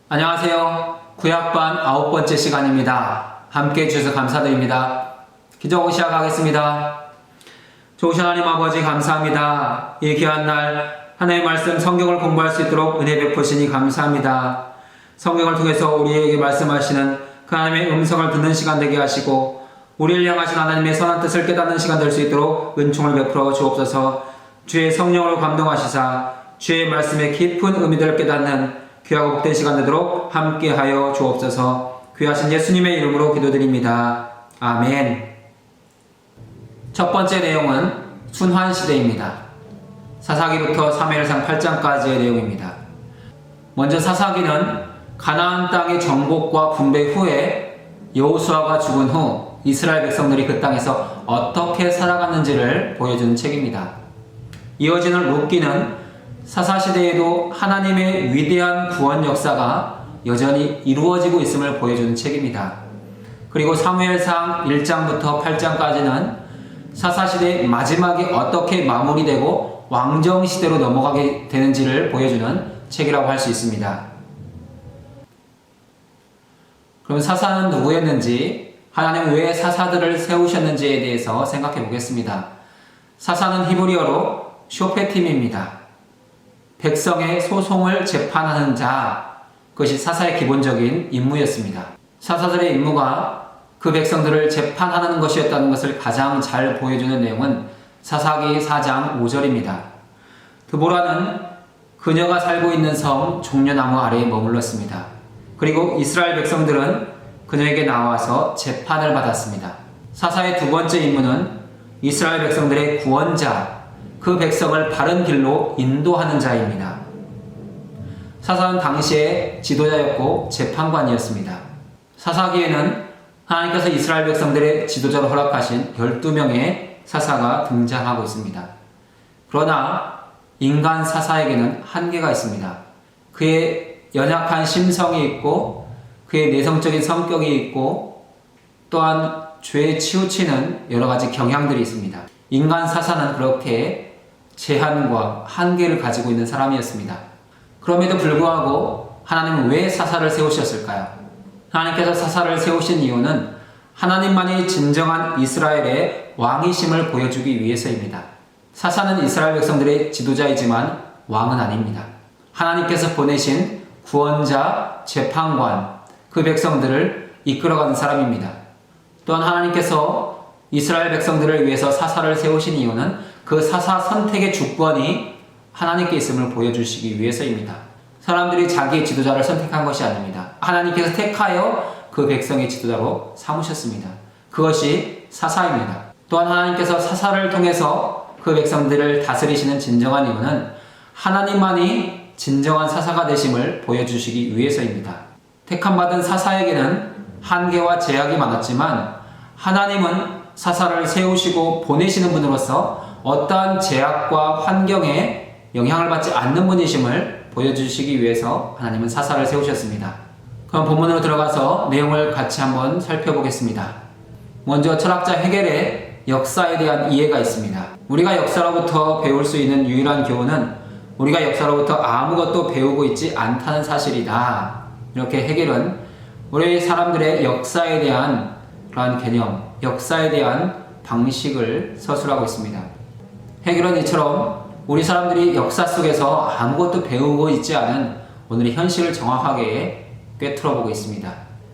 안녕하세요. 구약반 9번째 시간입니다. 함께 해주셔서 감사드립니다. 기도하고 시작하겠습니다. 좋으신 하나님 아버지 감사합니다. 이 귀한 날 하나님의 말씀 성경을 공부할 수 있도록 은혜 베푸시니 감사합니다. 성경을 통해서 우리에게 말씀하시는 그 하나님의 음성을 듣는 시간 되게 하시고 우리를 향하신 하나님의 선한 뜻을 깨닫는 시간 될 수 있도록 은총을 베풀어 주옵소서. 주의 성령으로 감동하시사 주의 말씀의 깊은 의미들을 깨닫는 귀하고 복된 시간 되도록 함께하여 주옵소서. 귀하신 예수님의 이름으로 기도드립니다. 아멘. 첫 번째 내용은 순환시대입니다. 사사기부터 사무엘상 8장까지의 내용입니다. 먼저 사사기는 가나안 땅의 정복과 분배 후에 여호수아가 죽은 후 이스라엘 백성들이 그 땅에서 어떻게 살아갔는지를 보여주는 책입니다. 이어지는 룻기는 사사시대에도 하나님의 위대한 구원 역사가 여전히 이루어지고 있음을 보여주는 책입니다. 그리고 사무엘상 1장부터 8장까지는 사사시대의 마지막이 어떻게 마무리되고 왕정시대로 넘어가게 되는지를 보여주는 책이라고 할 수 있습니다. 그럼 사사는 누구였는지, 하나님은 왜 사사들을 세우셨는지에 대해서 생각해 보겠습니다. 사사는 히브리어로 쇼페팀입니다. 백성의 소송을 재판하는 자, 그것이 사사의 기본적인 임무였습니다. 사사들의 임무가 그 백성들을 재판하는 것이었다는 것을 가장 잘 보여주는 내용은 사사기 4장 5절입니다. 드보라는 그녀가 살고 있는 섬 종려나무 아래에 머물렀습니다. 그리고 이스라엘 백성들은 그녀에게 나와서 재판을 받았습니다. 사사의 두 번째 임무는 이스라엘 백성들의 구원자, 그 백성을 바른 길로 인도하는 자입니다. 사사는 당시의 지도자였고 재판관이었습니다. 사사기에는 하나님께서 이스라엘 백성들의 지도자로 허락하신 12명의 사사가 등장하고 있습니다. 그러나 인간 사사에게는 한계가 있습니다. 그의 연약한 심성이 있고 그의 내성적인 성격이 있고 또한 죄에 치우치는 여러 가지 경향들이 있습니다. 인간 사사는 그렇게 제한과 한계를 가지고 있는 사람이었습니다. 그럼에도 불구하고 하나님은 왜 사사를 세우셨을까요? 하나님께서 사사를 세우신 이유는 하나님만이 진정한 이스라엘의 왕이심을 보여주기 위해서입니다. 사사는 이스라엘 백성들의 지도자이지만 왕은 아닙니다. 하나님께서 보내신 구원자, 재판관, 그 백성들을 이끌어가는 사람입니다. 또한 하나님께서 이스라엘 백성들을 위해서 사사를 세우신 이유는 그 사사 선택의 주권이 하나님께 있음을 보여주시기 위해서입니다. 사람들이 자기의 지도자를 선택한 것이 아닙니다. 하나님께서 택하여 그 백성의 지도자로 삼으셨습니다. 그것이 사사입니다. 또한 하나님께서 사사를 통해서 그 백성들을 다스리시는 진정한 이유는 하나님만이 진정한 사사가 되심을 보여주시기 위해서입니다. 택함받은 사사에게는 한계와 제약이 많았지만 하나님은 사사를 세우시고 보내시는 분으로서 어떠한 제약과 환경에 영향을 받지 않는 분이심을 보여주시기 위해서 하나님은 사사를 세우셨습니다. 그럼 본문으로 들어가서 내용을 같이 한번 살펴보겠습니다. 먼저 철학자 헤겔의 역사에 대한 이해가 있습니다. 우리가 역사로부터 배울 수 있는 유일한 교훈은 우리가 역사로부터 아무것도 배우고 있지 않다는 사실이다. 이렇게 헤겔은 우리 사람들의 역사에 대한 그러한 개념, 역사에 대한 방식을 서술하고 있습니다. 헤겔은 이처럼 우리 사람들이 역사 속에서 아무것도 배우고 있지 않은 오늘의 현실을 정확하게 꿰뚫어보고 있습니다.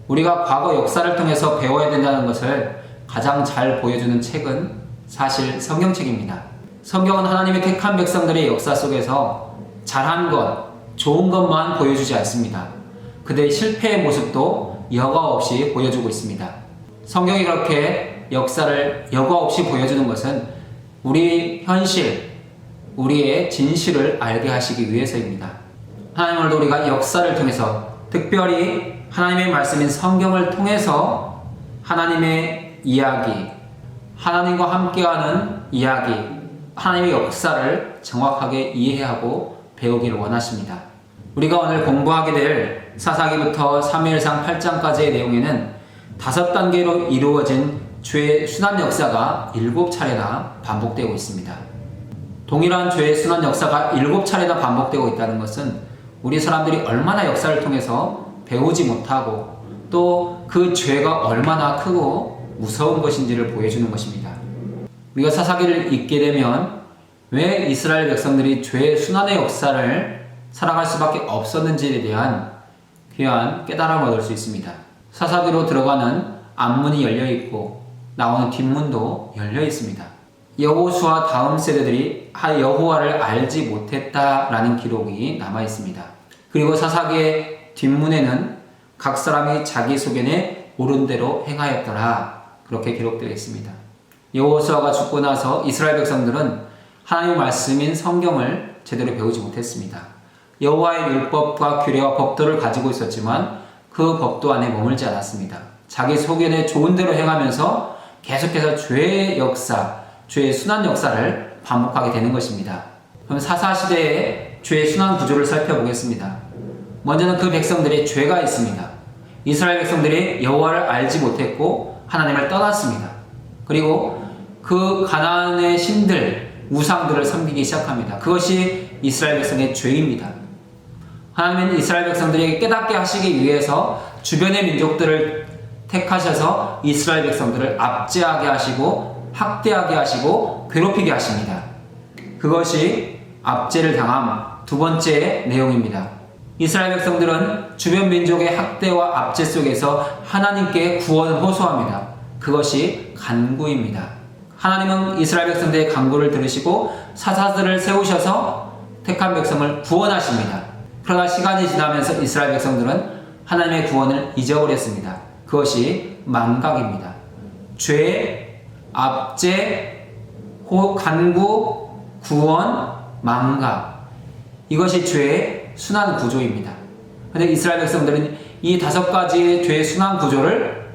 우리가 과거 역사를 통해서 배워야 된다는 것을 가장 잘 보여주는 책은 사실 성경책입니다. 성경은 하나님의 택한 백성들의 역사 속에서 잘한 것, 좋은 것만 보여주지 않습니다. 그들의 실패의 모습도 여과 없이 보여주고 있습니다. 성경이 그렇게 역사를 여과 없이 보여주는 것은 우리 현실, 우리의 진실을 알게 하시기 위해서입니다. 하나님 오늘도 우리가 역사를 통해서 특별히 하나님의 말씀인 성경을 통해서 하나님의 이야기, 하나님과 함께하는 이야기, 하나님의 역사를 정확하게 이해하고 배우기를 원하십니다. 우리가 오늘 공부하게 될 사사기부터 사무엘상 8장까지의 내용에는 5단계로 이루어진 죄의 순환 역사가 7차례나 반복되고 있습니다. 동일한 죄의 순환 역사가 7차례나 반복되고 있다는 것은 우리 사람들이 얼마나 역사를 통해서 배우지 못하고 또 그 죄가 얼마나 크고 무서운 것인지를 보여주는 것입니다. 우리가 사사기를 읽게 되면 왜 이스라엘 백성들이 죄의 순환의 역사를 살아갈 수밖에 없었는지에 대한 귀한 깨달음을 얻을 수 있습니다. 사사기로 들어가는 앞문이 열려 있고 나오는 뒷문도 열려 있습니다. 여호수아 다음 세대들이 여호와를 알지 못했다라는 기록이 남아 있습니다. 그리고 사사기의 뒷문에는 각 사람이 자기 소견에 옳은 대로 행하였더라 그렇게 기록되어 있습니다. 여호수아가 죽고 나서 이스라엘 백성들은 하나님의 말씀인 성경을 제대로 배우지 못했습니다. 여호와의 율법과 규례와 법도를 가지고 있었지만 그 법도 안에 머물지 않았습니다. 자기 소견에 좋은 대로 행하면서 계속해서 죄의 역사, 죄의 순환 역사를 반복하게 되는 것입니다. 그럼 사사시대의 죄의 순환 구조를 살펴보겠습니다. 먼저는 그 백성들의 죄가 있습니다. 이스라엘 백성들이 여호와를 알지 못했고 하나님을 떠났습니다. 그리고 그 가나안의 신들, 우상들을 섬기기 시작합니다. 그것이 이스라엘 백성의 죄입니다. 하나님은 이스라엘 백성들에게 깨닫게 하시기 위해서 주변의 민족들을 택하셔서 이스라엘 백성들을 압제하게 하시고 학대하게 하시고 괴롭히게 하십니다. 그것이 압제를 당함 두 번째 내용입니다. 이스라엘 백성들은 주변 민족의 학대와 압제 속에서 하나님께 구원을 호소합니다. 그것이 간구입니다. 하나님은 이스라엘 백성들의 간구를 들으시고 사사들을 세우셔서 택한 백성을 구원하십니다. 그러나 시간이 지나면서 이스라엘 백성들은 하나님의 구원을 잊어버렸습니다. 그것이 망각입니다. 죄, 압제, 간구, 구원, 망각. 이것이 죄의 순환 구조입니다. 그런데 이스라엘 백성들은 이 5가지의 죄의 순환 구조를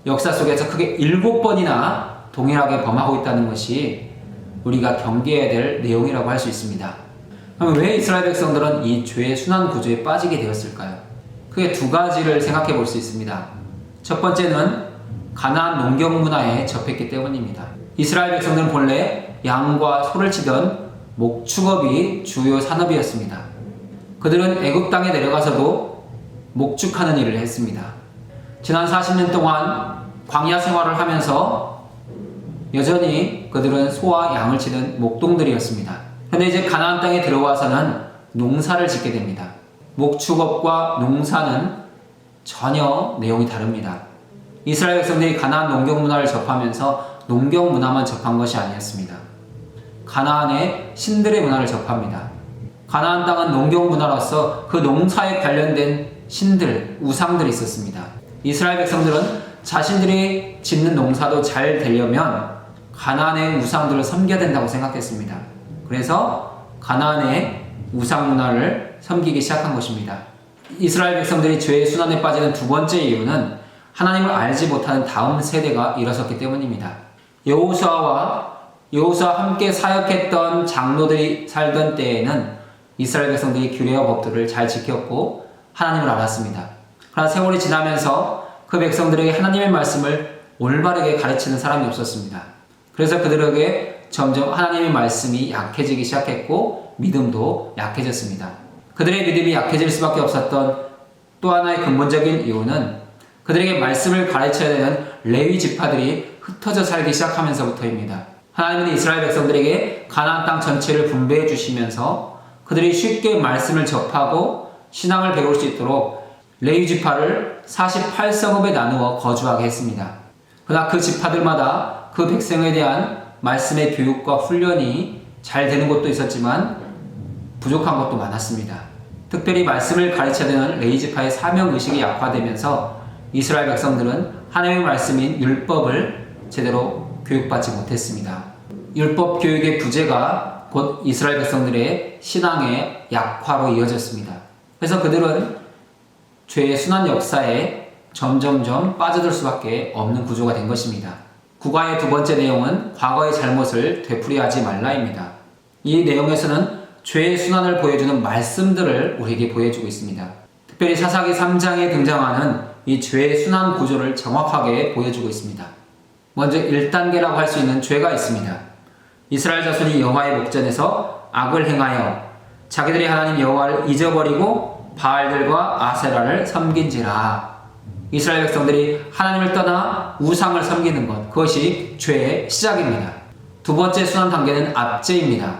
역사 속에서 크게 7번이나 동일하게 범하고 있다는 것이 우리가 경계해야 될 내용이라고 할 수 있습니다. 그럼 왜 이스라엘 백성들은 이 죄의 순환 구조에 빠지게 되었을까요? 크게 2가지를 생각해 볼 수 있습니다. 첫 번째는 가나안 농경 문화에 접했기 때문입니다. 이스라엘 백성들은 본래 양과 소를 치던 목축업이 주요 산업이었습니다. 그들은 애굽 땅에 내려가서도 목축하는 일을 했습니다. 지난 40년 동안 광야 생활을 하면서 여전히 그들은 소와 양을 치는 목동들이었습니다. 그런데 이제 가나안 땅에 들어와서는 농사를 짓게 됩니다. 목축업과 농사는 전혀 내용이 다릅니다. 이스라엘 백성들이 가나안 농경 문화를 접하면서 농경 문화만 접한 것이 아니었습니다. 가나안의 신들의 문화를 접합니다. 가나안 땅은 농경 문화로서 그 농사에 관련된 신들, 우상들이 있었습니다. 이스라엘 백성들은 자신들이 짓는 농사도 잘 되려면 가나안의 우상들을 섬겨야 된다고 생각했습니다. 그래서 가나안의 우상 문화를 섬기기 시작한 것입니다. 이스라엘 백성들이 죄의 순환에 빠지는 두 번째 이유는 하나님을 알지 못하는 다음 세대가 일어섰기 때문입니다. 여호수아와 함께 사역했던 장로들이 살던 때에는 이스라엘 백성들이 규례와 법들을 잘 지켰고 하나님을 알았습니다. 그러나 세월이 지나면서 그 백성들에게 하나님의 말씀을 올바르게 가르치는 사람이 없었습니다. 그래서 그들에게 점점 하나님의 말씀이 약해지기 시작했고 믿음도 약해졌습니다. 그들의 믿음이 약해질 수밖에 없었던 또 하나의 근본적인 이유는 그들에게 말씀을 가르쳐야 되는 레위 지파들이 흩어져 살기 시작하면서부터입니다. 하나님은 이스라엘 백성들에게 가나안 땅 전체를 분배해 주시면서 그들이 쉽게 말씀을 접하고 신앙을 배울 수 있도록 레위 지파를 48성읍에 나누어 거주하게 했습니다. 그러나 그 지파들마다 그 백성에 대한 말씀의 교육과 훈련이 잘 되는 곳도 있었지만 부족한 것도 많았습니다. 특별히 말씀을 가르쳐야 되는 레위 지파의 사명의식이 약화되면서 이스라엘 백성들은 하나님의 말씀인 율법을 제대로 교육받지 못했습니다. 율법 교육의 부재가 곧 이스라엘 백성들의 신앙의 약화로 이어졌습니다. 그래서 그들은 죄의 순환 역사에 점점점 빠져들 수밖에 없는 구조가 된 것입니다. 국가의 두 번째 내용은 과거의 잘못을 되풀이하지 말라입니다. 이 내용에서는 죄의 순환을 보여주는 말씀들을 우리에게 보여주고 있습니다. 특별히 사사기 3장에 등장하는 이 죄의 순환 구조를 정확하게 보여주고 있습니다. 먼저 1단계라고 할 수 있는 죄가 있습니다. 이스라엘 자손이 여호와의 목전에서 악을 행하여 자기들이 하나님 여호와를 잊어버리고 바알들과 아세라를 섬긴지라. 이스라엘 백성들이 하나님을 떠나 우상을 섬기는 것, 그것이 죄의 시작입니다. 두 번째 순환 단계는 압제입니다.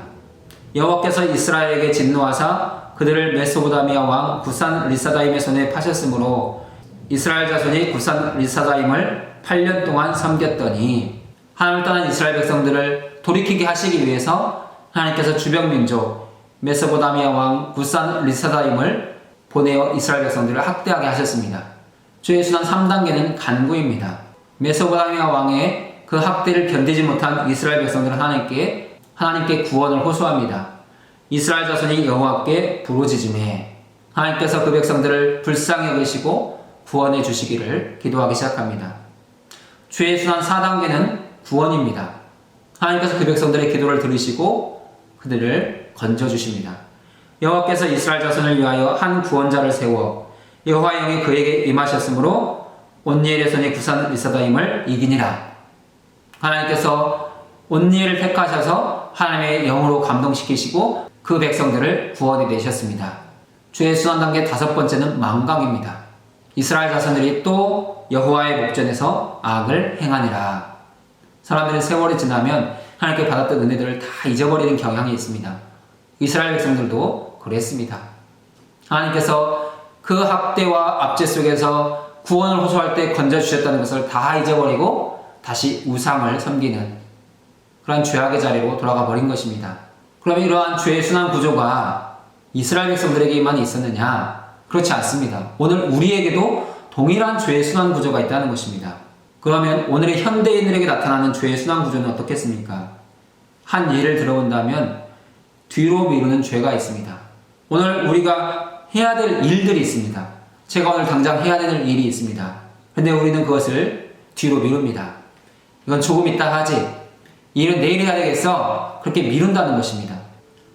여호와께서 이스라엘에게 진노하사 그들을 메소보다미아 왕 구산 리사다임의 손에 파셨으므로 이스라엘 자손이 구산 리사다임을 8년 동안 섬겼더니, 하나님을 떠난 이스라엘 백성들을 돌이키게 하시기 위해서 하나님께서 주변 민족 메소보다미아 왕 구산 리사다임을 보내어 이스라엘 백성들을 학대하게 하셨습니다. 죄의 순환 3단계는 간구입니다. 메소보다미아 왕의 그 학대를 견디지 못한 이스라엘 백성들은 하나님께 구원을 호소합니다. 이스라엘 자손이 여호와께 부르짖음에 하나님께서 그 백성들을 불쌍히 여기시고 구원해 주시기를 기도하기 시작합니다. 죄의 순환 4단계는 구원입니다. 하나님께서 그 백성들의 기도를 들으시고 그들을 건져주십니다. 여호와께서 이스라엘 자손을 위하여 한 구원자를 세워 여호와의 영이 그에게 임하셨으므로 온니엘의 손이 구산 리사다임을 이기니라. 하나님께서 온니엘을 택하셔서 하나님의 영으로 감동시키시고 그 백성들을 구원해 내셨습니다. 죄의 순환 단계 5번째는 망각입니다. 이스라엘 자손들이 또 여호와의 목전에서 악을 행하니라. 사람들은 세월이 지나면 하나님께 받았던 은혜들을 다 잊어버리는 경향이 있습니다. 이스라엘 백성들도 그랬습니다. 하나님께서 그 학대와 압제 속에서 구원을 호소할 때 건져주셨다는 것을 다 잊어버리고 다시 우상을 섬기는 그런 죄악의 자리로 돌아가 버린 것입니다. 그러면 이러한 죄의 순환 구조가 이스라엘 백성들에게만 있었느냐? 그렇지 않습니다. 오늘 우리에게도 동일한 죄의 순환 구조가 있다는 것입니다. 그러면 오늘의 현대인들에게 나타나는 죄의 순환 구조는 어떻겠습니까? 한 예를 들어본다면 뒤로 미루는 죄가 있습니다. 오늘 우리가 해야 될 일들이 있습니다. 제가 오늘 당장 해야 되는 일이 있습니다. 근데 우리는 그것을 뒤로 미룹니다. 이건 조금 이따 하지. 이 일은 내일 해야 되겠어. 그렇게 미룬다는 것입니다.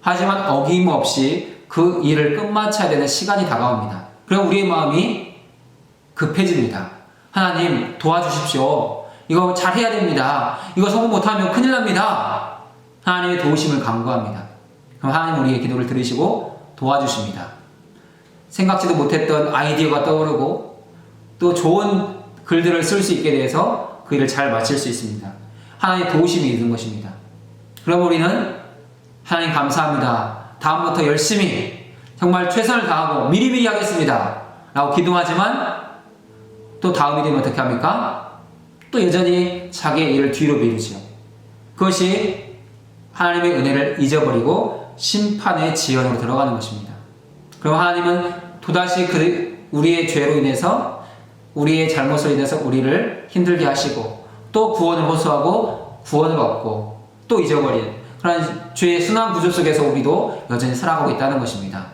하지만 어김없이 그 일을 끝마쳐야 되는 시간이 다가옵니다. 그럼 우리의 마음이 급해집니다. 하나님 도와주십시오. 이거 잘 해야 됩니다. 이거 성공 못하면 큰일 납니다. 하나님의 도우심을 간구합니다. 그럼 하나님 우리의 기도를 들으시고 도와주십니다. 생각지도 못했던 아이디어가 떠오르고 또 좋은 글들을 쓸 수 있게 돼서 그 일을 잘 마칠 수 있습니다. 하나님의 도우심이 있는 것입니다. 그럼 우리는 하나님 감사합니다. 다음부터 열심히 정말 최선을 다하고 미리미리 하겠습니다. 라고 기도하지만 또 다음이 되면 어떻게 합니까? 또 여전히 자기의 일을 뒤로 미루죠. 그것이 하나님의 은혜를 잊어버리고 심판의 지연으로 들어가는 것입니다. 그럼 하나님은 또다시 우리의 죄로 인해서 우리의 잘못으로 인해서 우리를 힘들게 하시고 또 구원을 호소하고 구원을 얻고 또 잊어버린 그런 죄의 순환 구조 속에서 우리도 여전히 살아가고 있다는 것입니다.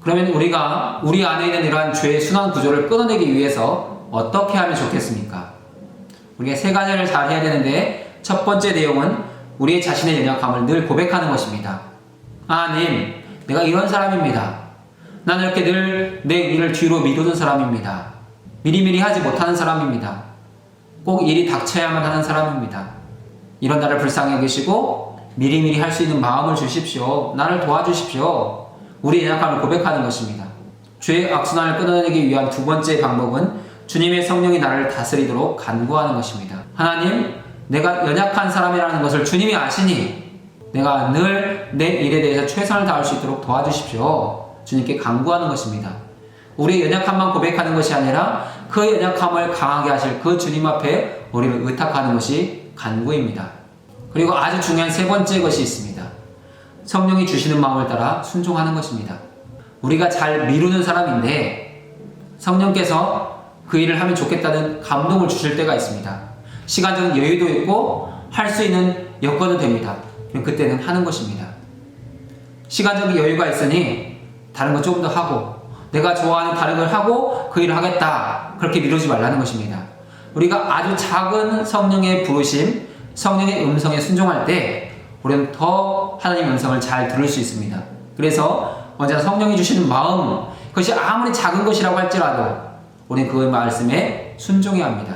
그러면 우리가 우리 안에 있는 이러한 죄의 순환 구조를 끊어내기 위해서 어떻게 하면 좋겠습니까? 우리가 3가지를 잘 해야 되는데 첫 번째 내용은 우리의 자신의 연약함을 늘 고백하는 것입니다. 하나님, 내가 이런 사람입니다. 나는 이렇게 늘 내 일을 뒤로 미루는 사람입니다. 미리미리 하지 못하는 사람입니다. 꼭 일이 닥쳐야만 하는 사람입니다. 이런 나를 불쌍히 여기시고 미리미리 할 수 있는 마음을 주십시오. 나를 도와주십시오. 우리의 연약함을 고백하는 것입니다. 죄의 악순환을 끊어내기 위한 두 번째 방법은 주님의 성령이 나를 다스리도록 간구하는 것입니다. 하나님, 내가 연약한 사람이라는 것을 주님이 아시니 내가 늘 내 일에 대해서 최선을 다할 수 있도록 도와주십시오. 주님께 간구하는 것입니다. 우리의 연약함만 고백하는 것이 아니라 그 연약함을 강하게 하실 그 주님 앞에 우리를 의탁하는 것이 간구입니다. 그리고 아주 중요한 3번째 것이 있습니다. 성령이 주시는 마음을 따라 순종하는 것입니다. 우리가 잘 미루는 사람인데 성령께서 그 일을 하면 좋겠다는 감동을 주실 때가 있습니다. 시간적인 여유도 있고 할 수 있는 여건도 됩니다. 그럼 그때는 하는 것입니다. 시간적인 여유가 있으니 다른 거 조금 더 하고 내가 좋아하는 다른 걸 하고 그 일을 하겠다. 그렇게 미루지 말라는 것입니다. 우리가 아주 작은 성령의 부르심, 성령의 음성에 순종할 때 우리는 더 하나님의 음성을 잘 들을 수 있습니다. 그래서 언제나 성령이 주시는 마음, 그것이 아무리 작은 것이라고 할지라도 우리는 그 말씀에 순종해야 합니다.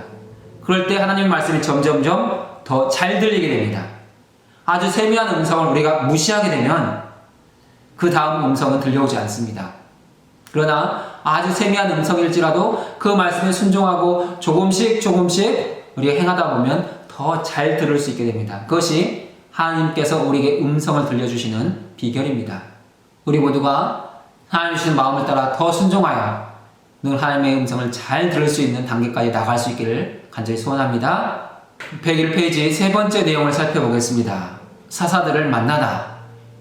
그럴 때 하나님의 말씀이 점점점 더 잘 들리게 됩니다. 아주 세미한 음성을 우리가 무시하게 되면 그 다음 음성은 들려오지 않습니다. 그러나 아주 세미한 음성일지라도 그 말씀에 순종하고 조금씩 우리가 행하다 보면 더 잘 들을 수 있게 됩니다. 그것이 하나님께서 우리에게 음성을 들려주시는 비결입니다. 우리 모두가 하나님 주시는 마음을 따라 더 순종하여 늘 하나님의 음성을 잘 들을 수 있는 단계까지 나갈 수 있기를 간절히 소원합니다. 101페이지 세 번째 내용을 살펴보겠습니다. 사사들을 만나다.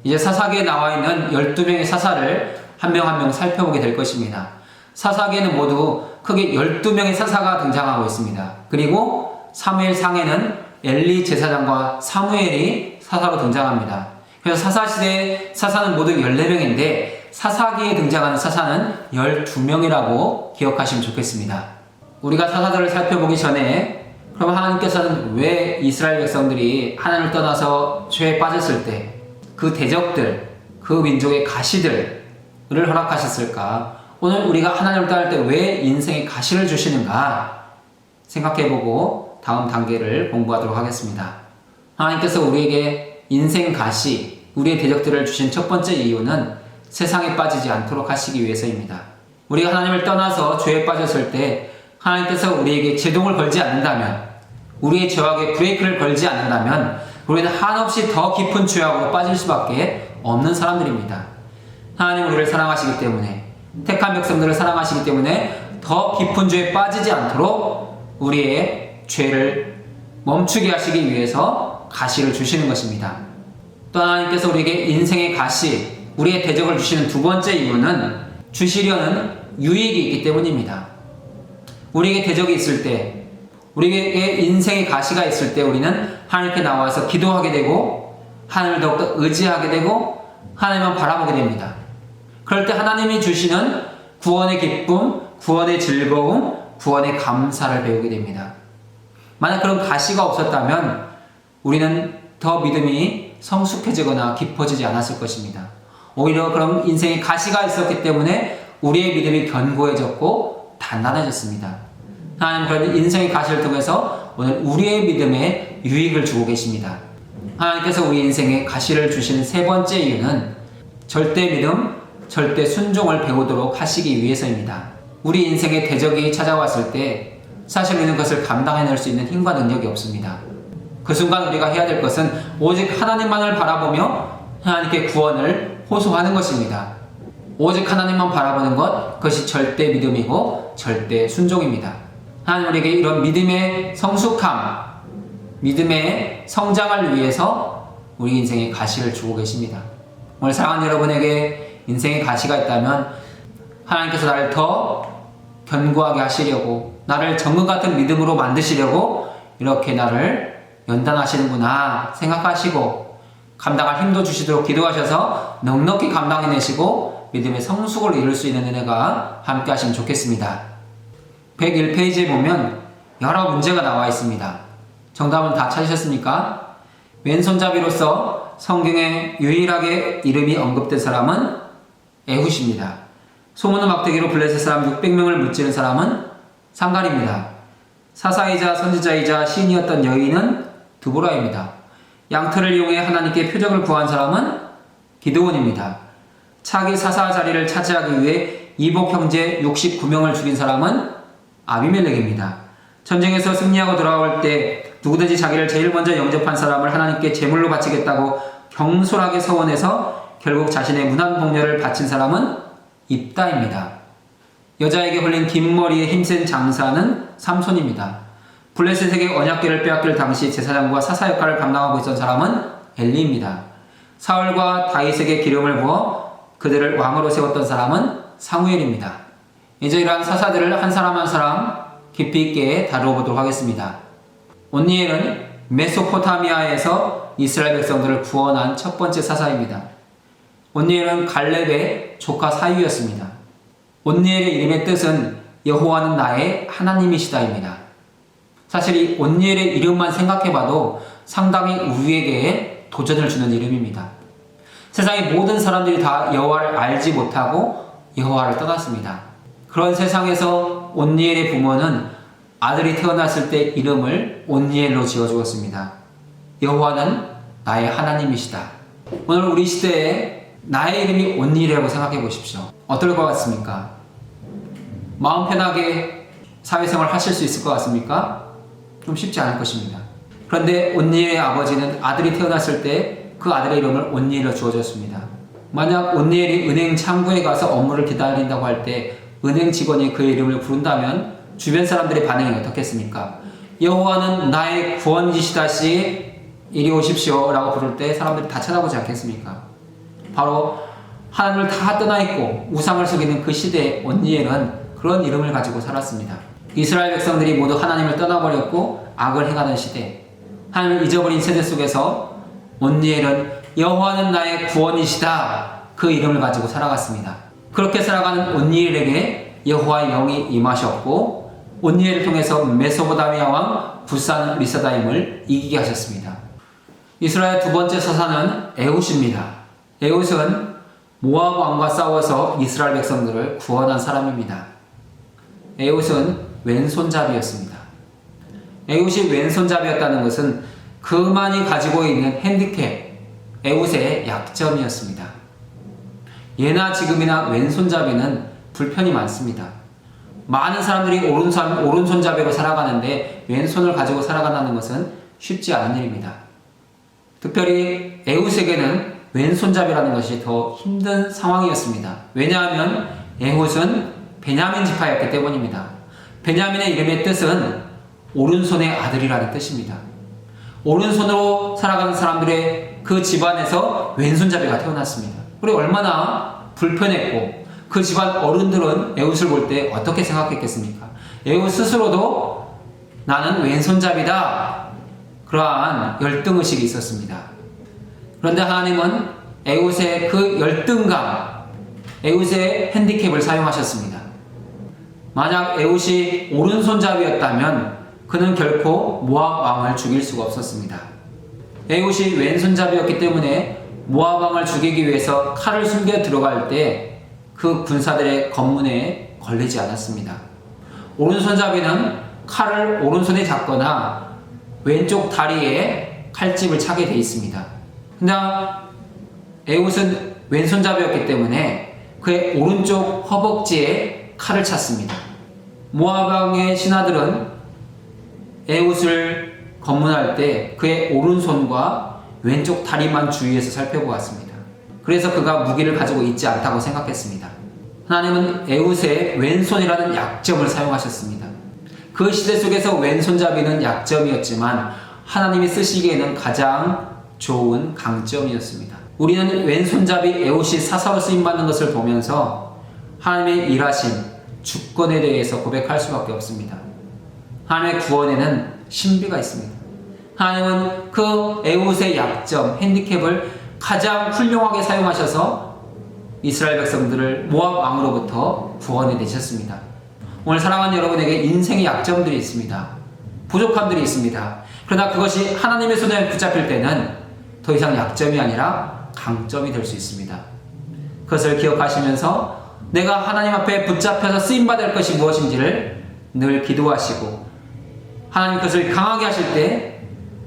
이제 사사기에 나와 있는 12명의 사사를 한 명 한 명 살펴보게 될 것입니다. 사사기에는 모두 크게 12명의 사사가 등장하고 있습니다. 그리고 사무엘상에는 엘리 제사장과 사무엘이 사사로 등장합니다. 그래서 사사시대의 사사는 모두 14명인데 사사기에 등장하는 사사는 12명이라고 기억하시면 좋겠습니다. 우리가 사사들을 살펴보기 전에 그럼 하나님께서는 왜 이스라엘 백성들이 하나님을 떠나서 죄에 빠졌을 때 그 대적들, 그 민족의 가시들을 허락하셨을까? 오늘 우리가 하나님을 떠날 때 왜 인생의 가시를 주시는가 생각해보고 다음 단계를 공부하도록 하겠습니다. 하나님께서 우리에게 인생 가시, 우리의 대적들을 주신 첫 번째 이유는 세상에 빠지지 않도록 하시기 위해서입니다. 우리가 하나님을 떠나서 죄에 빠졌을 때 하나님께서 우리에게 제동을 걸지 않는다면, 우리의 죄악에 브레이크를 걸지 않는다면 우리는 한없이 더 깊은 죄악으로 빠질 수밖에 없는 사람들입니다. 하나님은 우리를 사랑하시기 때문에, 택한 백성들을 사랑하시기 때문에 더 깊은 죄에 빠지지 않도록 우리의 죄를 멈추게 하시기 위해서 가시를 주시는 것입니다. 또 하나님께서 우리에게 인생의 가시, 우리의 대적을 주시는 두 번째 이유는 주시려는 유익이 있기 때문입니다. 우리에게 대적이 있을 때, 우리에게 인생의 가시가 있을 때 우리는 하나님께 나와서 기도하게 되고 하나님을 더욱더 의지하게 되고 하나님만 바라보게 됩니다. 그럴 때 하나님이 주시는 구원의 기쁨, 구원의 즐거움, 구원의 감사를 배우게 됩니다. 만약 그런 가시가 없었다면 우리는 더 믿음이 성숙해지거나 깊어지지 않았을 것입니다. 오히려 그런 인생의 가시가 있었기 때문에 우리의 믿음이 견고해졌고 단단해졌습니다. 하나님은 그런 인생의 가시를 통해서 오늘 우리의 믿음에 유익을 주고 계십니다. 하나님께서 우리 인생에 가시를 주시는 세 번째 이유는 절대 믿음, 절대 순종을 배우도록 하시기 위해서입니다. 우리 인생에 대적이 찾아왔을 때 사실 우리는 그것을 감당해낼 수 있는 힘과 능력이 없습니다. 그 순간 우리가 해야 될 것은 오직 하나님만을 바라보며 하나님께 구원을 호소하는 것입니다. 오직 하나님만 바라보는 것, 그것이 절대 믿음이고 절대 순종입니다. 하나님 우리에게 이런 믿음의 성숙함, 믿음의 성장을 위해서 우리 인생의 가시를 주고 계십니다. 오늘 사랑하는 여러분에게 인생의 가시가 있다면 하나님께서 나를 더 견고하게 하시려고, 나를 정금 같은 믿음으로 만드시려고 이렇게 나를 연단하시는구나 생각하시고 감당할 힘도 주시도록 기도하셔서 넉넉히 감당해내시고 믿음의 성숙을 이룰 수 있는 은혜가 함께 하시면 좋겠습니다. 101페이지에 보면 여러 문제가 나와 있습니다. 정답은 다 찾으셨습니까? 왼손잡이로서 성경에 유일하게 이름이 언급된 사람은 에훗입니다. 소문의 막대기로 블레셋 사람 600명을 무찌른 사람은 상갈입니다. 사사이자 선지자이자 시인이었던 여인은 드보라입니다. 양털을 이용해 하나님께 표적을 구한 사람은 기드온입니다. 차기 사사 자리를 차지하기 위해 이복 형제 69명을 죽인 사람은 아비멜렉입니다. 전쟁에서 승리하고 돌아올 때 누구든지 자기를 제일 먼저 영접한 사람을 하나님께 제물로 바치겠다고 경솔하게 서원해서 결국 자신의 무난 복렬을 바친 사람은 입다입니다. 여자에게 홀린 긴 머리에 힘센 장사는 삼손입니다. 블레셋에게 언약궤를 빼앗길 당시 제사장과 사사 역할을 감당하고 있던 사람은 엘리입니다. 사울과 다윗에게 기름을 부어 그들을 왕으로 세웠던 사람은 사무엘입니다. 이제 이러한 사사들을 한 사람 한 사람 깊이 있게 다루어보도록 하겠습니다. 온니엘은 메소포타미아에서 이스라엘 백성들을 구원한 첫 번째 사사입니다. 온니엘은 갈렙의 조카 사유였습니다. 온니엘의 이름의 뜻은 여호와는 나의 하나님이시다입니다. 사실 이 온니엘의 이름만 생각해봐도 상당히 우리에게 도전을 주는 이름입니다. 세상의 모든 사람들이 다 여호와를 알지 못하고 여호와를 떠났습니다. 그런 세상에서 온니엘의 부모는 아들이 태어났을 때 이름을 온니엘로 지어주었습니다. 여호와는 나의 하나님이시다. 오늘 우리 시대에 나의 이름이 온니라고 생각해 보십시오. 어떨 것 같습니까? 마음 편하게 사회생활 하실 수 있을 것 같습니까? 좀 쉽지 않을 것입니다. 그런데 온니의 아버지는 아들이 태어났을 때 그 아들의 이름을 온니엘로 주어졌습니다. 만약 온니엘이 은행 창구에 가서 업무를 기다린다고 할 때 은행 직원이 그의 이름을 부른다면 주변 사람들의 반응이 어떻겠습니까? 여호와는 나의 구원이시다시 이리 오십시오 라고 부를 때 사람들이 다 쳐다보지 않겠습니까? 바로 하나님을 다 떠나 있고 우상을 속이는 그 시대에 온니엘은 그런 이름을 가지고 살았습니다. 이스라엘 백성들이 모두 하나님을 떠나버렸고 악을 행하는 시대, 하나님을 잊어버린 세대 속에서 온니엘은 여호와는 나의 구원이시다 그 이름을 가지고 살아갔습니다. 그렇게 살아가는 온니엘에게 여호와의 영이 임하셨고 온니엘을 통해서 메소포타미아 왕 구산 리사다임을 이기게 하셨습니다. 이스라엘 두 번째 서사는 에훗입니다. 에훗은 모압 왕과 싸워서 이스라엘 백성들을 구원한 사람입니다. 에훗은 왼손잡이였습니다. 에훗이 왼손잡이였다는 것은 그만이 가지고 있는 핸디캡, 에훗의 약점이었습니다. 예나 지금이나 왼손잡이는 불편이 많습니다. 많은 사람들이 오른손잡이로 살아가는데 왼손을 가지고 살아간다는 것은 쉽지 않은 일입니다. 특별히 에훗에게는 왼손잡이라는 것이 더 힘든 상황이었습니다. 왜냐하면 에훗은 베냐민 지파였기 때문입니다. 베냐민의 이름의 뜻은 오른손의 아들이라는 뜻입니다. 오른손으로 살아가는 사람들의 그 집안에서 왼손잡이가 태어났습니다. 그리고 얼마나 불편했고 그 집안 어른들은 에훗을 볼 때 어떻게 생각했겠습니까? 에훗 스스로도 나는 왼손잡이다. 그러한 열등의식이 있었습니다. 그런데 하나님은 에훗의 그 열등감, 에훗의 핸디캡을 사용하셨습니다. 만약 에훗이 오른손잡이였다면 그는 결코 모압 왕을 죽일 수가 없었습니다. 에훗이 왼손잡이였기 때문에 모압 왕을 죽이기 위해서 칼을 숨겨 들어갈 때 그 군사들의 검문에 걸리지 않았습니다. 오른손잡이는 칼을 오른손에 잡거나 왼쪽 다리에 칼집을 차게 돼 있습니다. 그러나 에훗은 왼손잡이였기 때문에 그의 오른쪽 허벅지에 칼을 찼습니다. 모압 왕의 신하들은 에훗을 검문할 때 그의 오른손과 왼쪽 다리만 주위에서 살펴보았습니다. 그래서 그가 무기를 가지고 있지 않다고 생각했습니다. 하나님은 에훗의 왼손이라는 약점을 사용하셨습니다. 그 시대 속에서 왼손잡이는 약점이었지만 하나님이 쓰시기에는 가장 좋은 강점이었습니다. 우리는 왼손잡이 에훗이 사사로 쓰임받는 것을 보면서 하나님의 일하신 주권에 대해서 고백할 수밖에 없습니다. 하나님의 구원에는 신비가 있습니다. 하나님은 그 에훗의 약점, 핸디캡을 가장 훌륭하게 사용하셔서 이스라엘 백성들을 모압 왕으로부터 구원해 내셨습니다. 오늘 사랑하는 여러분에게 인생의 약점들이 있습니다. 부족함들이 있습니다. 그러나 그것이 하나님의 손에 붙잡힐 때는 더 이상 약점이 아니라 강점이 될 수 있습니다. 그것을 기억하시면서 내가 하나님 앞에 붙잡혀서 쓰임받을 것이 무엇인지를 늘 기도하시고 하나님 그것을 강하게 하실 때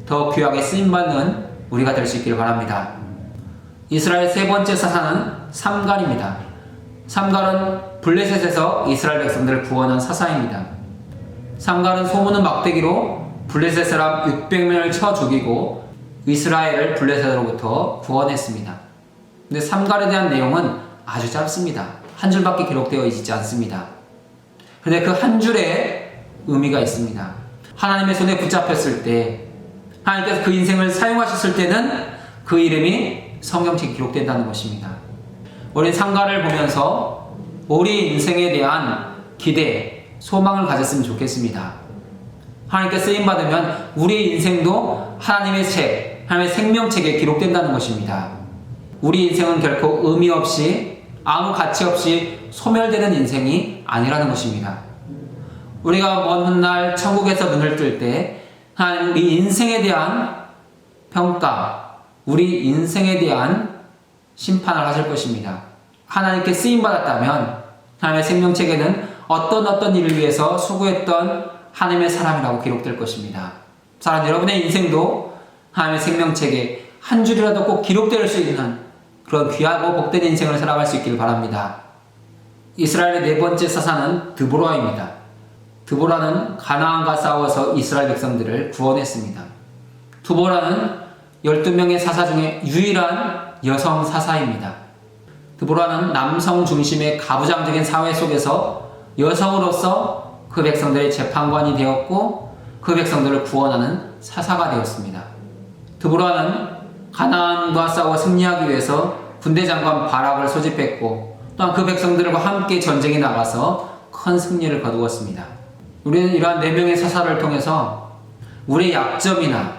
더 귀하게 쓰임받는 우리가 될 수 있기를 바랍니다. 이스라엘 세 번째 사사는 삼갈입니다. 삼갈은 블레셋에서 이스라엘 백성들을 구원한 사사입니다. 삼갈은 소문은 막대기로 블레셋 사람 600명을 쳐 죽이고 이스라엘을 블레셋으로부터 구원했습니다. 근데 삼갈에 대한 내용은 아주 짧습니다. 한 줄밖에 기록되어 있지 않습니다. 그런데 그 한 줄에 의미가 있습니다. 하나님의 손에 붙잡혔을 때 하나님께서 그 인생을 사용하셨을 때는 그 이름이 성경책에 기록된다는 것입니다. 우리 삼갈을 보면서 우리 인생에 대한 기대, 소망을 가졌으면 좋겠습니다. 하나님께 쓰임받으면 우리 인생도 하나님의 책, 하나님의 생명책에 기록된다는 것입니다. 우리 인생은 결코 의미 없이 아무 가치 없이 소멸되는 인생이 아니라는 것입니다. 우리가 먼 훗날 천국에서 눈을 뜰 때 하나님 우리 인생에 대한 평가, 우리 인생에 대한 심판을 하실 것입니다. 하나님께 쓰임받았다면 하나님의 생명책에는 어떤 일을 위해서 수고했던 하나님의 사람이라고 기록될 것입니다. 사랑 여러분의 인생도 하나님의 생명책에 한 줄이라도 꼭 기록될 수 있는 그런 귀하고 복된 인생을 살아갈 수 있기를 바랍니다. 이스라엘의 네 번째 사사는 드보라입니다. 드보라는 가나안과 싸워서 이스라엘 백성들을 구원했습니다. 드보라는 12명의 사사 중에 유일한 여성 사사입니다. 드보라는 남성 중심의 가부장적인 사회 속에서 여성으로서 그 백성들의 재판관이 되었고 그 백성들을 구원하는 사사가 되었습니다. 드보라는 가나안과 싸워 승리하기 위해서 군대 장관 바락을 소집했고 또한 그 백성들과 함께 전쟁에 나가서 큰 승리를 거두었습니다. 우리는 이러한 4명의 사사를 통해서 우리의 약점이나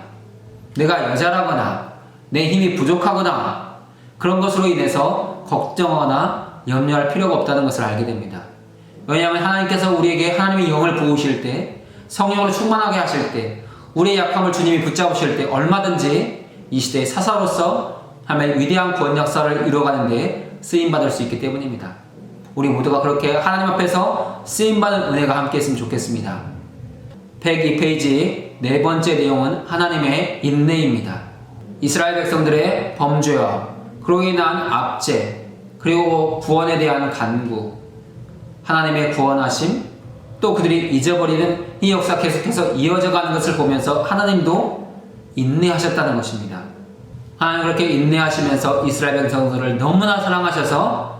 내가 여자라거나 내 힘이 부족하거나 그런 것으로 인해서 걱정하거나 염려할 필요가 없다는 것을 알게 됩니다. 왜냐하면 하나님께서 우리에게 하나님의 영을 부으실 때, 성령으로 충만하게 하실 때, 우리의 약함을 주님이 붙잡으실 때 얼마든지 이 시대의 사사로서 하나님의 위대한 구원 역사를 이루어가는 데 쓰임받을 수 있기 때문입니다. 우리 모두가 그렇게 하나님 앞에서 쓰임받는 은혜가 함께 했으면 좋겠습니다. 102페이지 네 번째 내용은 하나님의 인내입니다. 이스라엘 백성들의 범죄와 그로 인한 압제, 그리고 구원에 대한 간구, 하나님의 구원하심, 또 그들이 잊어버리는 이 역사 계속해서 이어져가는 것을 보면서 하나님도 인내하셨다는 것입니다. 하나님 그렇게 인내하시면서 이스라엘 백성들을 너무나 사랑하셔서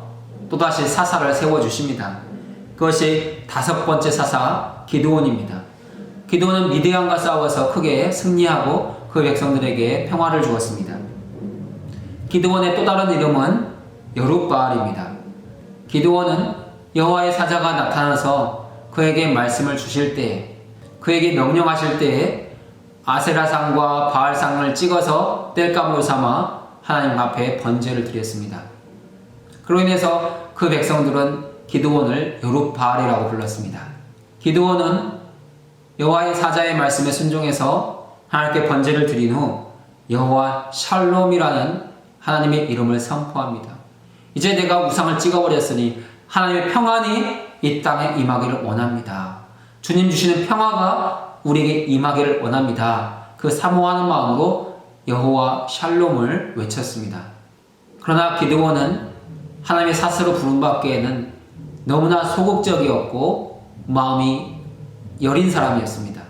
또다시 사사를 세워주십니다. 그것이 5번째 사사 기드온입니다. 기드온은 미디안과 싸워서 크게 승리하고 그 백성들에게 평화를 주었습니다. 기드온의 또 다른 이름은 여룻바알입니다. 기드온은 여호와의 사자가 나타나서 그에게 말씀을 주실 때, 그에게 명령하실 때에 아세라상과 바알상을 찍어서 땔감으로 삼아 하나님 앞에 번제를 드렸습니다. 그로 인해서 그 백성들은 기드온을 여룻바알이라고 불렀습니다. 기드온은 여호와의 사자의 말씀에 순종해서 하나님께 번제를 드린 후 여호와 샬롬이라는 하나님의 이름을 선포합니다. 이제 내가 우상을 찍어버렸으니 하나님의 평안이 이 땅에 임하기를 원합니다. 주님 주시는 평화가 우리에게 임하기를 원합니다. 그 사모하는 마음으로 여호와 샬롬을 외쳤습니다. 그러나 기드온은 하나님의 사스로 부름받기에는 너무나 소극적이었고 마음이 여린 사람이었습니다.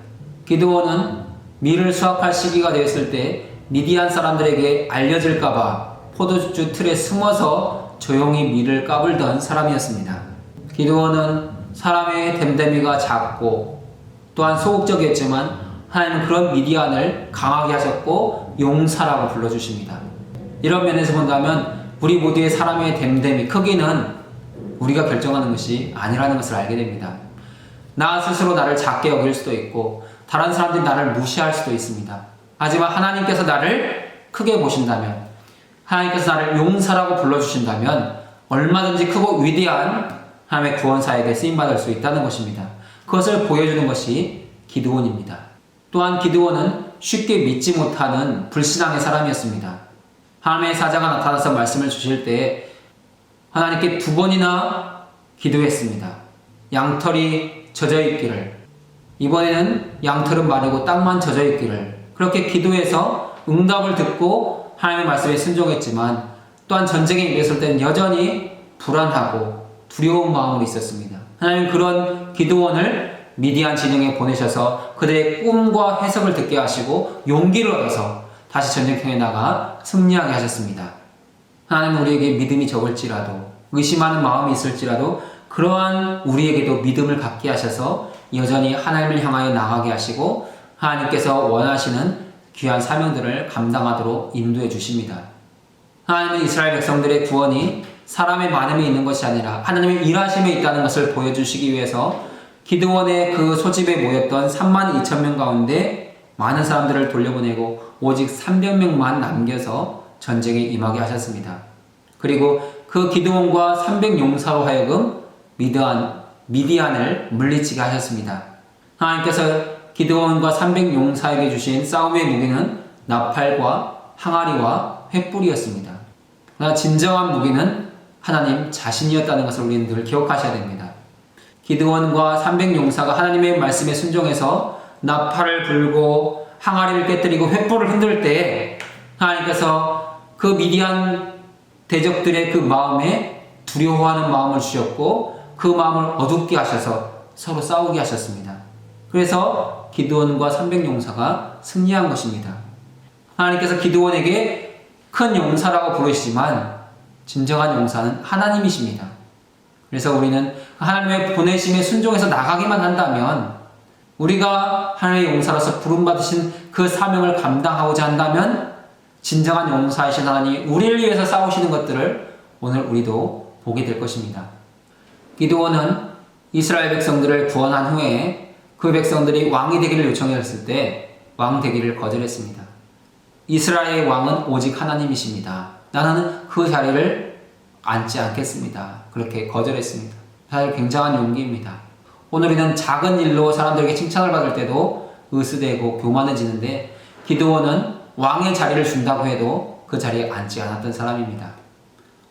기드온은 밀을 수확할 시기가 되었을 때 미디안 사람들에게 알려질까봐 포도주 틀에 숨어서 조용히 밀을 까불던 사람이었습니다. 기드온은 사람의 댐댐이가 작고 또한 소극적이었지만 하나님은 그런 미디안을 강하게 하셨고 용사라고 불러주십니다. 이런 면에서 본다면 우리 모두의 사람의 댐댐이 크기는 우리가 결정하는 것이 아니라는 것을 알게 됩니다. 나 스스로 나를 작게 여길 수도 있고 다른 사람들이 나를 무시할 수도 있습니다. 하지만 하나님께서 나를 크게 보신다면, 하나님께서 나를 용사라고 불러주신다면 얼마든지 크고 위대한 하나님의 구원사에게 쓰임받을 수 있다는 것입니다. 그것을 보여주는 것이 기드온입니다. 또한 기드온은 쉽게 믿지 못하는 불신앙의 사람이었습니다. 하나님의 사자가 나타나서 말씀을 주실 때 하나님께 2번이나 기도했습니다. 양털이 젖어 있기를, 이번에는 양털은 마르고 땅만 젖어 있기를, 그렇게 기도해서 응답을 듣고 하나님의 말씀에 순종했지만 또한 전쟁에 임했을 때는 여전히 불안하고 두려운 마음으로 있었습니다. 하나님은 그런 기드온을 미디안 진영에 보내셔서 그들의 꿈과 해석을 듣게 하시고 용기를 얻어서 다시 전쟁터에 나가 승리하게 하셨습니다. 하나님은 우리에게 믿음이 적을지라도, 의심하는 마음이 있을지라도 그러한 우리에게도 믿음을 갖게 하셔서 여전히 하나님을 향하여 나가게 하시고 하나님께서 원하시는 귀한 사명들을 감당하도록 인도해 주십니다. 하나님은 이스라엘 백성들의 구원이 사람의 많음에 있는 것이 아니라 하나님의 일하심에 있다는 것을 보여주시기 위해서 기드온의 그 소집에 모였던 32,000명 가운데 많은 사람들을 돌려보내고 오직 300명만 남겨서 전쟁에 임하게 하셨습니다. 그리고 그 기드온과 300용사로 하여금 미디안을 물리치게 하셨습니다. 하나님께서 기드온과 300용사에게 주신 싸움의 무기는 나팔과 항아리와 횃불이었습니다. 그러나 진정한 무기는 하나님 자신이었다는 것을 우리는 늘 기억하셔야 됩니다. 기드온과 300용사가 하나님의 말씀에 순종해서 나팔을 불고 항아리를 깨뜨리고 횃불을 흔들 때 하나님께서 그 미디안 대적들의 그 마음에 두려워하는 마음을 주셨고 그 마음을 어둡게 하셔서 서로 싸우게 하셨습니다. 그래서 기드온과 300용사가 승리한 것입니다. 하나님께서 기드온에게 큰 용사라고 부르시지만 진정한 용사는 하나님이십니다. 그래서 우리는 하나님의 보내심에 순종해서 나가기만 한다면, 우리가 하나님의 용사로서 부름받으신 그 사명을 감당하고자 한다면 진정한 용사이신 하나님이 우리를 위해서 싸우시는 것들을 오늘 우리도 보게 될 것입니다. 기드온은 이스라엘 백성들을 구원한 후에 그 백성들이 왕이 되기를 요청했을 때 왕 되기를 거절했습니다. 이스라엘의 왕은 오직 하나님이십니다. 나는 그 자리를 앉지 않겠습니다. 그렇게 거절했습니다. 사실 굉장한 용기입니다. 오늘 우리는 작은 일로 사람들에게 칭찬을 받을 때도 으스대고 교만해지는데, 기드온은 왕의 자리를 준다고 해도 그 자리에 앉지 않았던 사람입니다.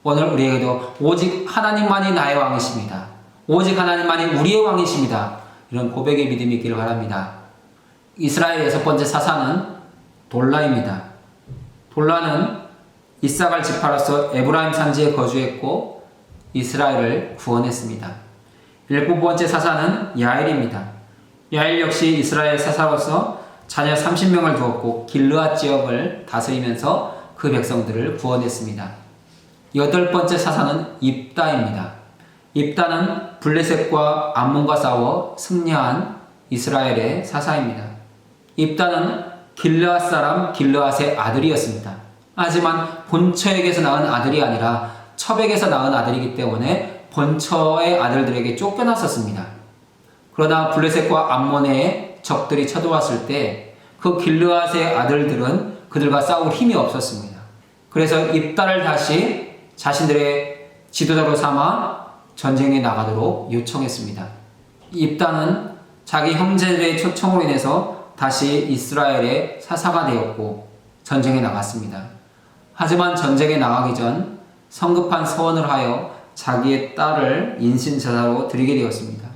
오늘 우리에게도 오직 하나님만이 나의 왕이십니다. 오직 하나님만이 우리의 왕이십니다. 이런 고백의 믿음이 있기를 바랍니다. 이스라엘의 6번째 사사는 돌라입니다. 돌라는 이사갈 지파로서 에브라임 산지에 거주했고 이스라엘을 구원했습니다. 7번째 사사는 야엘입니다. 야엘 역시 이스라엘 사사로서 자녀 30명을 두었고 길르앗 지역을 다스리면서 그 백성들을 구원했습니다. 8번째 사사는 입다입니다. 입다는 블레셋과 암몬과 싸워 승리한 이스라엘의 사사입니다. 입다는 길르앗 사람 길르앗의 아들이었습니다. 하지만 본처에게서 낳은 아들이 아니라 첩에게서 낳은 아들이기 때문에 본처의 아들들에게 쫓겨났었습니다. 그러나 블레셋과 암몬의 적들이 쳐들어왔을 때 그 길르앗의 아들들은 그들과 싸울 힘이 없었습니다. 그래서 입다를 다시 자신들의 지도자로 삼아 전쟁에 나가도록 요청했습니다. 입다는 자기 형제들의 초청으로 인해서 다시 이스라엘의 사사가 되었고 전쟁에 나갔습니다. 하지만 전쟁에 나가기 전 성급한 서원을 하여 자기의 딸을 인신제사로 드리게 되었습니다.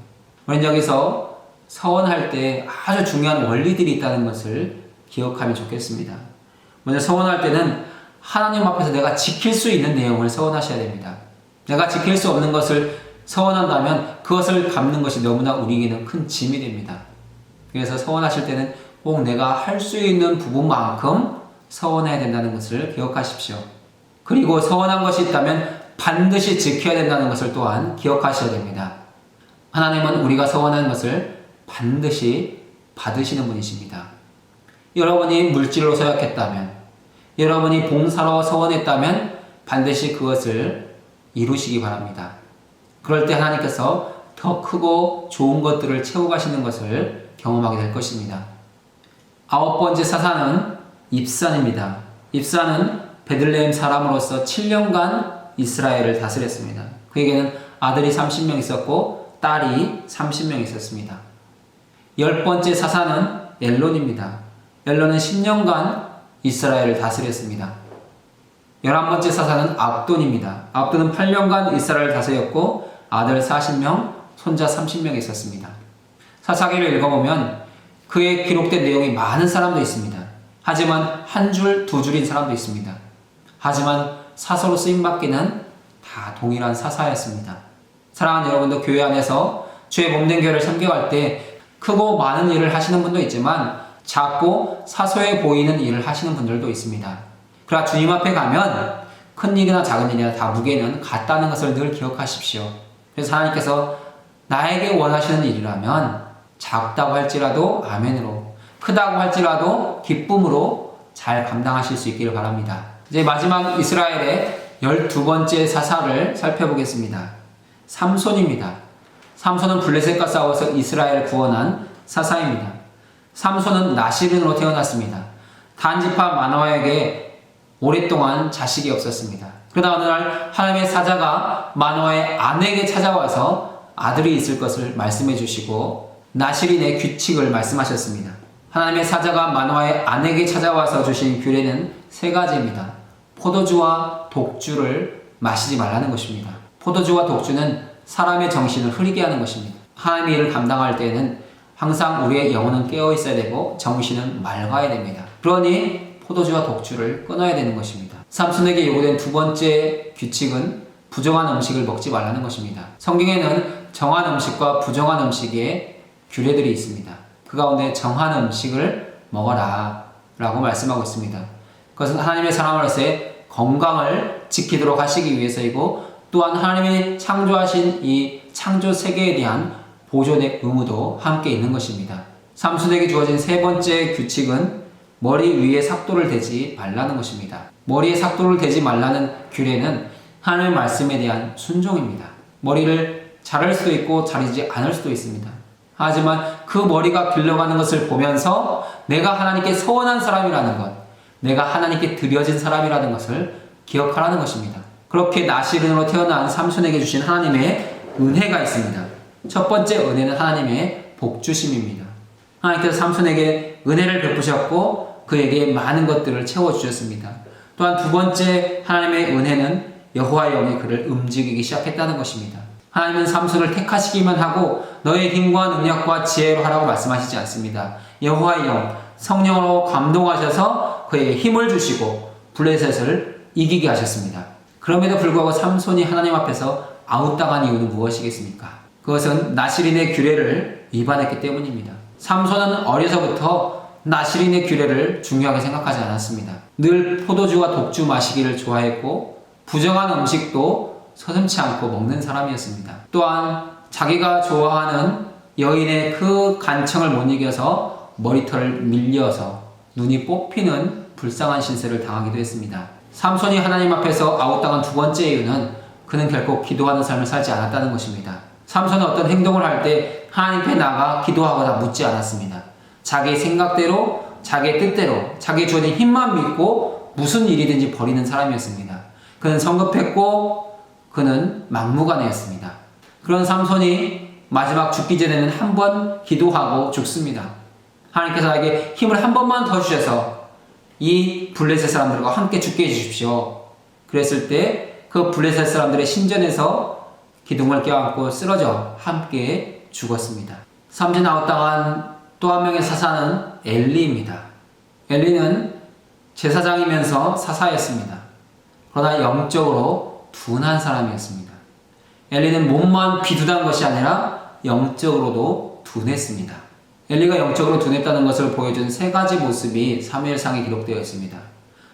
우리는 여기서 서원할 때 아주 중요한 원리들이 있다는 것을 기억하면 좋겠습니다. 먼저 서원할 때는 하나님 앞에서 내가 지킬 수 있는 내용을 서원하셔야 됩니다. 내가 지킬 수 없는 것을 서원한다면 그것을 갚는 것이 너무나 우리에게는 큰 짐이 됩니다. 그래서 서원하실 때는 꼭 내가 할 수 있는 부분만큼 서원해야 된다는 것을 기억하십시오. 그리고 서원한 것이 있다면 반드시 지켜야 된다는 것을 또한 기억하셔야 됩니다. 하나님은 우리가 서원한 것을 반드시 받으시는 분이십니다. 여러분이 물질로 서약했다면, 여러분이 봉사로 서원했다면 반드시 그것을 이루시기 바랍니다. 그럴 때 하나님께서 더 크고 좋은 것들을 채워가시는 것을 경험하게 될 것입니다. 9번째 사사는 입산입니다. 입산은 베들레헴 사람으로서 7년간 이스라엘을 다스렸습니다. 그에게는 아들이 30명 있었고 딸이 30명 있었습니다. 10번째 사사는 엘론입니다. 엘론은 10년간 이스라엘을 다스렸습니다. 11번째 사사는 압돈입니다. 압돈은 8년간 이스라엘을 다스렸고 아들 40명, 손자 30명 있었습니다. 사사기를 읽어보면 그에 기록된 내용이 많은 사람도 있습니다. 하지만 한 줄, 두 줄인 사람도 있습니다. 하지만 사서로 쓰임받기는 다 동일한 사사였습니다. 사랑하는 여러분도 교회 안에서 주의 몸된 교회를 섬겨갈 때 크고 많은 일을 하시는 분도 있지만 작고 사소해 보이는 일을 하시는 분들도 있습니다. 그러나 주님 앞에 가면 큰 일이나 작은 일이나 다 무게는 같다는 것을 늘 기억하십시오. 그래서 하나님께서 나에게 원하시는 일이라면 작다고 할지라도 아멘으로, 크다고 할지라도 기쁨으로 잘 감당하실 수 있기를 바랍니다. 이제 마지막 이스라엘의 12번째 사사를 살펴보겠습니다. 삼손입니다. 삼손은 블레셋과 싸워서 이스라엘을 구원한 사사입니다. 삼손은 나시른으로 태어났습니다. 단지파 마노아에게 오랫동안 자식이 없었습니다. 그러나 어느 날 하나님의 사자가 마노아의 아내에게 찾아와서 아들이 있을 것을 말씀해 주시고 나시린의 규칙을 말씀하셨습니다. 하나님의 사자가 마노아의 아내에게 찾아와서 주신 규례는 3가지입니다. 포도주와 독주를 마시지 말라는 것입니다. 포도주와 독주는 사람의 정신을 흐리게 하는 것입니다. 하나님의 일을 감당할 때에는 항상 우리의 영혼은 깨어 있어야 되고 정신은 맑아야 됩니다. 그러니 포도주와 독주를 끊어야 되는 것입니다. 삼손에게 요구된 두 번째 규칙은 부정한 음식을 먹지 말라는 것입니다. 성경에는 정한 음식과 부정한 음식의 규례들이 있습니다. 그 가운데 정한 음식을 먹어라 라고 말씀하고 있습니다. 그것은 하나님의 사람으로서의 건강을 지키도록 하시기 위해서이고, 또한 하나님이 창조하신 이 창조 세계에 대한 보존의 의무도 함께 있는 것입니다. 삼손에게 주어진 세 번째 규칙은 머리 위에 삭도를 대지 말라는 것입니다. 머리에 삭도를 대지 말라는 규례는 하나님의 말씀에 대한 순종입니다. 머리를 자를 수도 있고 자르지 않을 수도 있습니다. 하지만 그 머리가 길러가는 것을 보면서 내가 하나님께 서원한 사람이라는 것, 내가 하나님께 드려진 사람이라는 것을 기억하라는 것입니다. 그렇게 나시른으로 태어난 삼손에게 주신 하나님의 은혜가 있습니다. 첫 번째 은혜는 하나님의 복주심입니다. 하나님께서 삼손에게 은혜를 베푸셨고 그에게 많은 것들을 채워주셨습니다. 또한 두 번째 하나님의 은혜는 여호와의 영이 그를 움직이기 시작했다는 것입니다. 하나님은 삼손을 택하시기만 하고 너의 힘과 능력과 지혜로 하라고 말씀하시지 않습니다. 여호와의 영, 성령으로 감동하셔서 그에게 힘을 주시고 블레셋을 이기게 하셨습니다. 그럼에도 불구하고 삼손이 하나님 앞에서 아웃당한 이유는 무엇이겠습니까? 그것은 나시린의 규례를 위반했기 때문입니다. 삼손은 어려서부터 나시린의 규례를 중요하게 생각하지 않았습니다. 늘 포도주와 독주 마시기를 좋아했고 부정한 음식도 서슴지 않고 먹는 사람이었습니다. 또한 자기가 좋아하는 여인의 그 간청을 못 이겨서 머리털을 밀려서 눈이 뽑히는 불쌍한 신세를 당하기도 했습니다. 삼손이 하나님 앞에서 아웃당한 두 번째 이유는 그는 결코 기도하는 삶을 살지 않았다는 것입니다. 삼손은 어떤 행동을 할 때 하나님께 나가 기도하거나 묻지 않았습니다. 자기 생각대로, 자기의 뜻대로, 자기 주어진 힘만 믿고 무슨 일이든지 벌이는 사람이었습니다. 그는 성급했고 그는 막무가내였습니다. 그런 삼손이 마지막 죽기 전에는 한 번 기도하고 죽습니다. 하나님께서 나에게 힘을 한 번만 더 주셔서 이 블레셋 사람들과 함께 죽게 해주십시오. 그랬을 때 그 블레셋 사람들의 신전에서 기둥을 껴안고 쓰러져 함께 죽었습니다. 삼손 아웃당한 또 한 명의 사사는 엘리입니다. 엘리는 제사장이면서 사사였습니다. 그러나 영적으로 둔한 사람이었습니다. 엘리는 몸만 비둔한 것이 아니라 영적으로도 둔했습니다. 엘리가 영적으로 둔했다는 것을 보여준 세 가지 모습이 사무엘상에 기록되어 있습니다.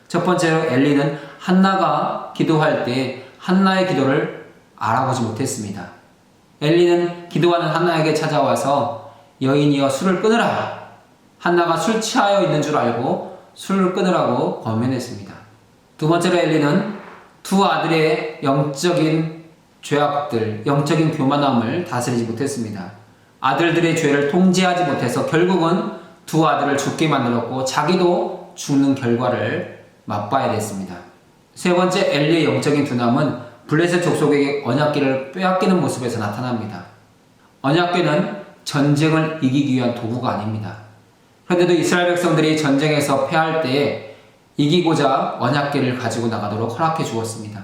첫 번째로 엘리는 한나가 기도할 때 한나의 기도를 알아보지 못했습니다. 엘리는 기도하는 한나에게 찾아와서 여인이여 술을 끊으라. 한나가 술 취하여 있는 줄 알고 술을 끊으라고 권면했습니다. 두 번째로 엘리는 두 아들의 영적인 죄악들, 영적인 교만함을 다스리지 못했습니다. 아들들의 죄를 통제하지 못해서 결국은 두 아들을 죽게 만들었고 자기도 죽는 결과를 맛봐야 됐습니다. 세 번째 엘리의 영적인 둔함은 블레셋 족속에게 언약궤를 빼앗기는 모습에서 나타납니다. 언약궤는 전쟁을 이기기 위한 도구가 아닙니다. 그런데도 이스라엘 백성들이 전쟁에서 패할 때 이기고자 언약궤를 가지고 나가도록 허락해 주었습니다.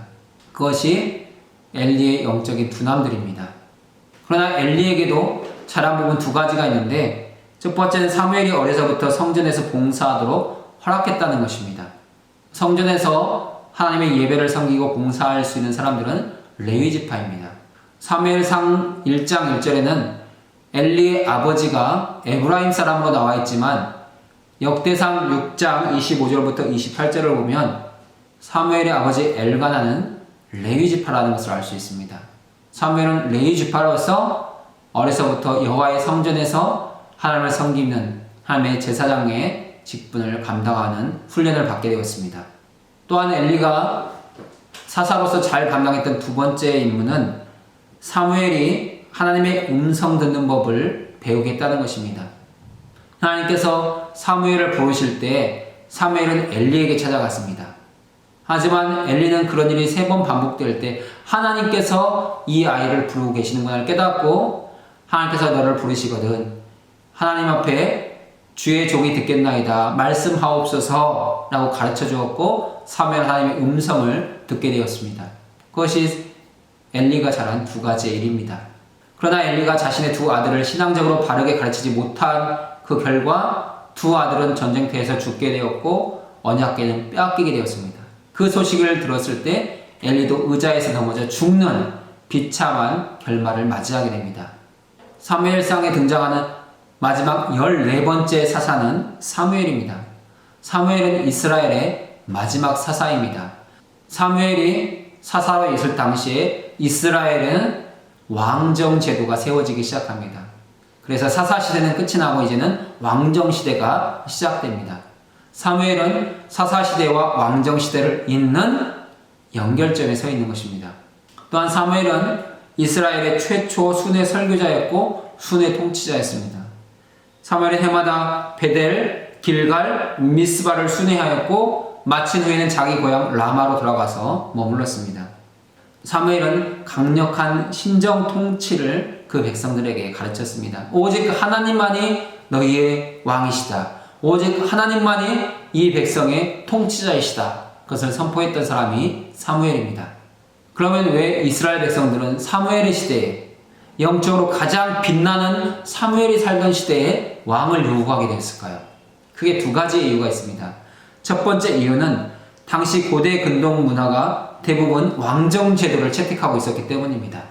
그것이 엘리의 영적인 둔함들입니다. 그러나 엘리에게도 잘한 부분 두 가지가 있는데, 첫 번째는 사무엘이 어려서부터 성전에서 봉사하도록 허락했다는 것입니다. 성전에서 하나님의 예배를 섬기고 봉사할 수 있는 사람들은 레위 지파입니다. 사무엘상 1장 1절에는 엘리의 아버지가 에브라임 사람으로 나와 있지만 역대상 6장 25절부터 28절을 보면 사무엘의 아버지 엘가나는 레위 지파라는 것을 알 수 있습니다. 사무엘은 레위 지파로서 어려서부터 여호와의 성전에서 하나님을 섬기는 하나님의 제사장의 직분을 감당하는 훈련을 받게 되었습니다. 또한 엘리가 사사로서 잘 감당했던 두 번째 임무는 사무엘이 하나님의 음성 듣는 법을 배우게 했다는 것입니다. 하나님께서 사무엘을 부르실 때 사무엘은 엘리에게 찾아갔습니다. 하지만 엘리는 그런 일이 3번 반복될 때 하나님께서 이 아이를 부르고 계시는구나를 깨닫고 하나님께서 너를 부르시거든 하나님 앞에 주의 종이 듣겠나이다 말씀하옵소서 라고 가르쳐 주었고 사무엘 하나님의 음성을 듣게 되었습니다. 그것이 엘리가 잘한 두 가지의 일입니다. 그러나 엘리가 자신의 두 아들을 신앙적으로 바르게 가르치지 못한 그 결과 두 아들은 전쟁터에서 죽게 되었고 언약궤는 빼앗기게 되었습니다. 그 소식을 들었을 때 엘리도 의자에서 넘어져 죽는 비참한 결말을 맞이하게 됩니다. 사무엘상에 등장하는 마지막 14번째 사사는 사무엘입니다. 사무엘은 이스라엘의 마지막 사사입니다. 사무엘이 사사로 있을 당시에 이스라엘은 왕정 제도가 세워지기 시작합니다. 그래서 사사 시대는 끝이 나고 이제는 왕정 시대가 시작됩니다. 사무엘은 사사 시대와 왕정 시대를 잇는 연결점에 서 있는 것입니다. 또한 사무엘은 이스라엘의 최초 순회 설교자였고 순회 통치자였습니다. 사무엘은 해마다 베델, 길갈, 미스바를 순회하였고 마친 후에는 자기 고향 라마로 돌아가서 머물렀습니다. 사무엘은 강력한 신정 통치를 그 백성들에게 가르쳤습니다. 오직 하나님만이 너희의 왕이시다. 오직 하나님만이 이 백성의 통치자이시다. 그것을 선포했던 사람이 사무엘입니다. 그러면 왜 이스라엘 백성들은 사무엘의 시대에, 영적으로 가장 빛나는 사무엘이 살던 시대에 왕을 요구하게 되었을까요? 크게 두 가지 이유가 있습니다. 첫 번째 이유는 당시 고대 근동 문화가 대부분 왕정 제도를 채택하고 있었기 때문입니다.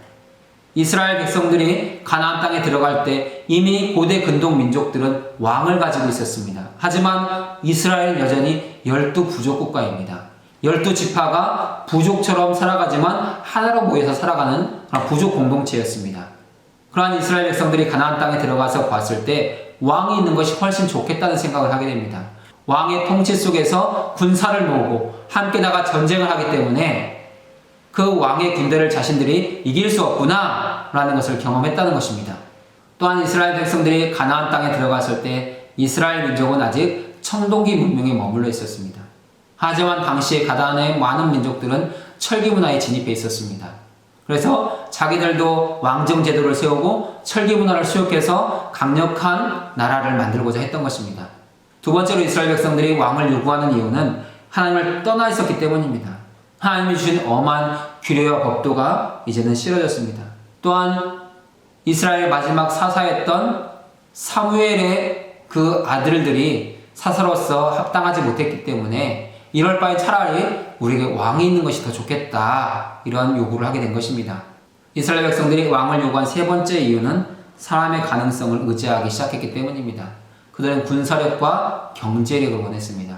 이스라엘 백성들이 가나안 땅에 들어갈 때 이미 고대 근동 민족들은 왕을 가지고 있었습니다. 하지만 이스라엘은 여전히 12부족 국가입니다. 12지파가 부족처럼 살아가지만 하나로 모여서 살아가는 부족 공동체였습니다. 그러한 이스라엘 백성들이 가나안 땅에 들어가서 봤을 때 왕이 있는 것이 훨씬 좋겠다는 생각을 하게 됩니다. 왕의 통치 속에서 군사를 모으고 함께 나가 전쟁을 하기 때문에 그 왕의 군대를 자신들이 이길 수 없구나 라는 것을 경험했다는 것입니다. 또한 이스라엘 백성들이 가나안 땅에 들어갔을 때 이스라엘 민족은 아직 청동기 문명에 머물러 있었습니다. 하지만 당시에 가나안의 많은 민족들은 철기 문화에 진입해 있었습니다. 그래서 자기들도 왕정 제도를 세우고 철기 문화를 수용해서 강력한 나라를 만들고자 했던 것입니다. 두 번째로 이스라엘 백성들이 왕을 요구하는 이유는 하나님을 떠나 있었기 때문입니다. 하나님이 주신 엄한 규례와 법도가 이제는 싫어졌습니다. 또한 이스라엘 마지막 사사였던 사무엘의 그 아들들이 사사로서 합당하지 못했기 때문에 이럴 바에 차라리 우리에게 왕이 있는 것이 더 좋겠다, 이런 요구를 하게 된 것입니다. 이스라엘 백성들이 왕을 요구한 세 번째 이유는 사람의 가능성을 의지하기 시작했기 때문입니다. 그들은 군사력과 경제력을 원했습니다.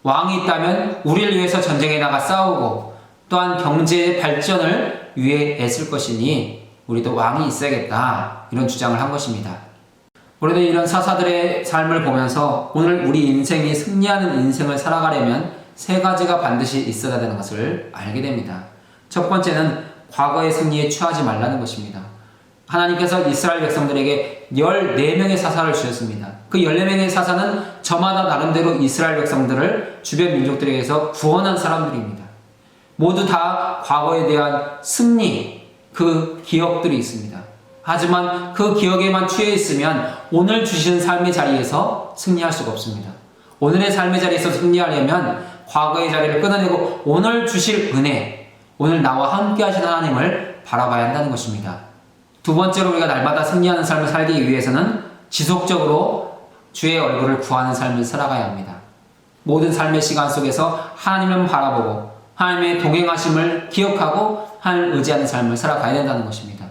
왕이 있다면 우리를 위해서 전쟁에 나가 싸우고 또한 경제의 발전을 위해 애쓸 것이니 우리도 왕이 있어야겠다, 이런 주장을 한 것입니다. 우리도 이런 사사들의 삶을 보면서 오늘 우리 인생이 승리하는 인생을 살아가려면 세 가지가 반드시 있어야 되는 것을 알게 됩니다. 첫 번째는 과거의 승리에 취하지 말라는 것입니다. 하나님께서 이스라엘 백성들에게 14명의 사사를 주셨습니다. 그 14명의 사사는 저마다 나름대로 이스라엘 백성들을 주변 민족들에게서 구원한 사람들입니다. 모두 다 과거에 대한 승리, 그 기억들이 있습니다. 하지만 그 기억에만 취해 있으면 오늘 주시는 삶의 자리에서 승리할 수가 없습니다. 오늘의 삶의 자리에서 승리하려면 과거의 자리를 끊어내고 오늘 주실 은혜, 오늘 나와 함께 하신 하나님을 바라봐야 한다는 것입니다. 두 번째로 우리가 날마다 승리하는 삶을 살기 위해서는 지속적으로 주의 얼굴을 구하는 삶을 살아가야 합니다. 모든 삶의 시간 속에서 하나님을 바라보고 하나님의 동행하심을 기억하고 하나님을 의지하는 삶을 살아가야 된다는 것입니다.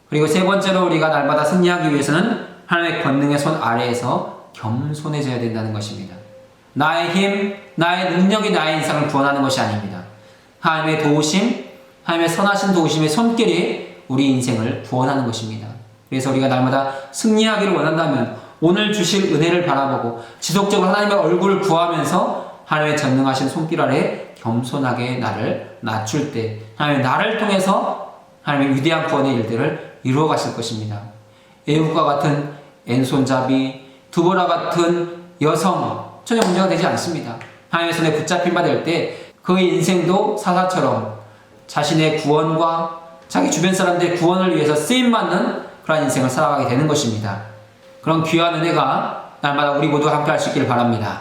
그리고 세 번째로 우리가 날마다 승리하기 위해서는 하나님의 권능의 손 아래에서 겸손해져야 된다는 것입니다. 나의 힘, 나의 능력이 나의 인생을 구원하는 것이 아닙니다. 하나님의 도우심, 하나님의 선하신 도우심의 손길이 우리 인생을 구원하는 것입니다. 그래서 우리가 날마다 승리하기를 원한다면 오늘 주실 은혜를 바라보고 지속적으로 하나님의 얼굴을 구하면서 하나님의 전능하신 손길 아래 겸손하게 나를 낮출 때 하나님의 나를 통해서 하나님의 위대한 구원의 일들을 이루어 가실 것입니다. 에훗과 같은 왼손잡이, 두보라 같은 여성 전혀 문제가 되지 않습니다. 하나님의 손에 붙잡힌 바 될 때 그 인생도 사사처럼 자신의 구원과 자기 주변 사람들의 구원을 위해서 쓰임받는 그런 인생을 살아가게 되는 것입니다. 그런 귀한 은혜가 날마다 우리 모두 함께 할 수 있기를 바랍니다.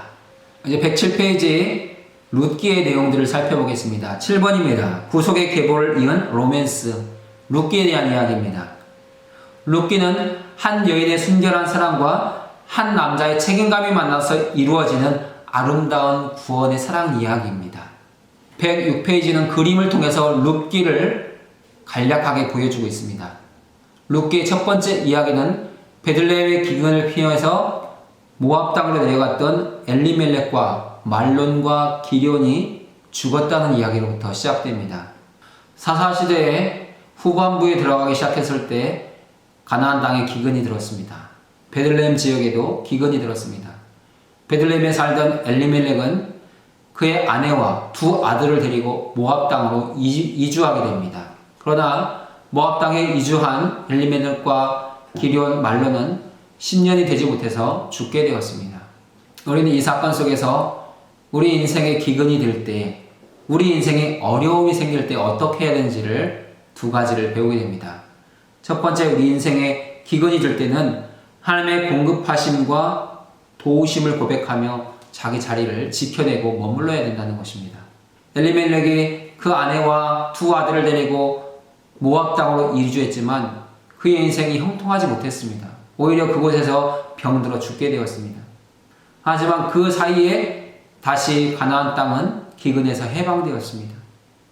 이제 107페이지 룻기의 내용들을 살펴보겠습니다. 7번입니다. 구속의 계보를 이은 로맨스, 룻기에 대한 이야기입니다. 룻기는 한 여인의 순결한 사랑과 한 남자의 책임감이 만나서 이루어지는 아름다운 구원의 사랑 이야기입니다. 106페이지는 그림을 통해서 룻기를 간략하게 보여주고 있습니다. 룻기의 첫 번째 이야기는 베들레헴의 기근을 피해서 모압 땅으로 내려갔던 엘리멜렉과 말론과 기럐이 죽었다는 이야기로부터 시작됩니다. 사사시대의 후반부에 들어가기 시작했을 때 가나안 땅에 기근이 들었습니다. 베들레헴 지역에도 기근이 들었습니다. 베들레헴에 살던 엘리멜렉은 그의 아내와 두 아들을 데리고 모압 땅으로 이주하게 됩니다. 그러나 모압 땅에 이주한 엘리멜렉과 기럐 말론은 10년이 되지 못해서 죽게 되었습니다. 우리는 이 사건 속에서 우리 인생에 기근이 들 때, 우리 인생에 어려움이 생길 때 어떻게 해야 되는지를 두 가지를 배우게 됩니다. 첫 번째, 우리 인생에 기근이 들 때는 하나님의 공급하심과 도우심을 고백하며 자기 자리를 지켜내고 머물러야 된다는 것입니다. 엘리멜렉이 그 아내와 두 아들을 데리고 모압 땅으로 이주했지만 그의 인생이 형통하지 못했습니다. 오히려 그곳에서 병들어 죽게 되었습니다. 하지만 그 사이에 다시 가나안 땅은 기근에서 해방되었습니다.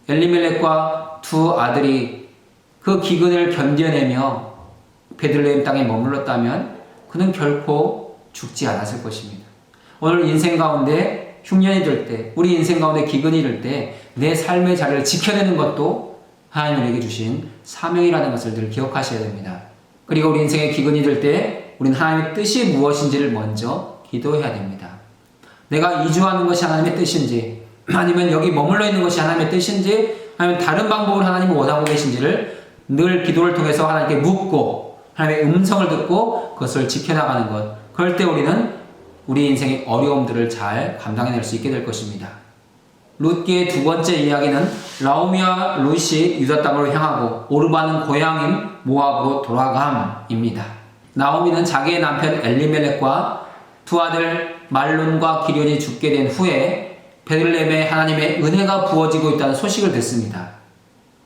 엘리멜렉과 두 아들이 그 기근을 견뎌내며 베들레헴 땅에 머물렀다면 그는 결코 죽지 않았을 것입니다. 오늘 인생 가운데 흉년이 들 때, 우리 인생 가운데 기근이 들 때 내 삶의 자리를 지켜내는 것도 하나님 우리에게 주신 사명이라는 것을 늘 기억하셔야 됩니다. 그리고 우리 인생에 기근이 들 때 우리는 하나님의 뜻이 무엇인지를 먼저 기도해야 됩니다. 내가 이주하는 것이 하나님의 뜻인지, 아니면 여기 머물러 있는 것이 하나님의 뜻인지, 아니면 다른 방법을 하나님이 원하고 계신지를 늘 기도를 통해서 하나님께 묻고 하나님의 음성을 듣고 그것을 지켜나가는 것. 그럴 때 우리는 우리 인생의 어려움들을 잘 감당해낼 수 있게 될 것입니다. 룻기의 두 번째 이야기는 나오미와 룻이 유다 땅으로 향하고 오르바는 고향인 모압으로 돌아감입니다. 나오미는 자기의 남편 엘리멜렉과 두 아들 말론과 기럐이 죽게 된 후에 베들레헴에 하나님의 은혜가 부어지고 있다는 소식을 듣습니다.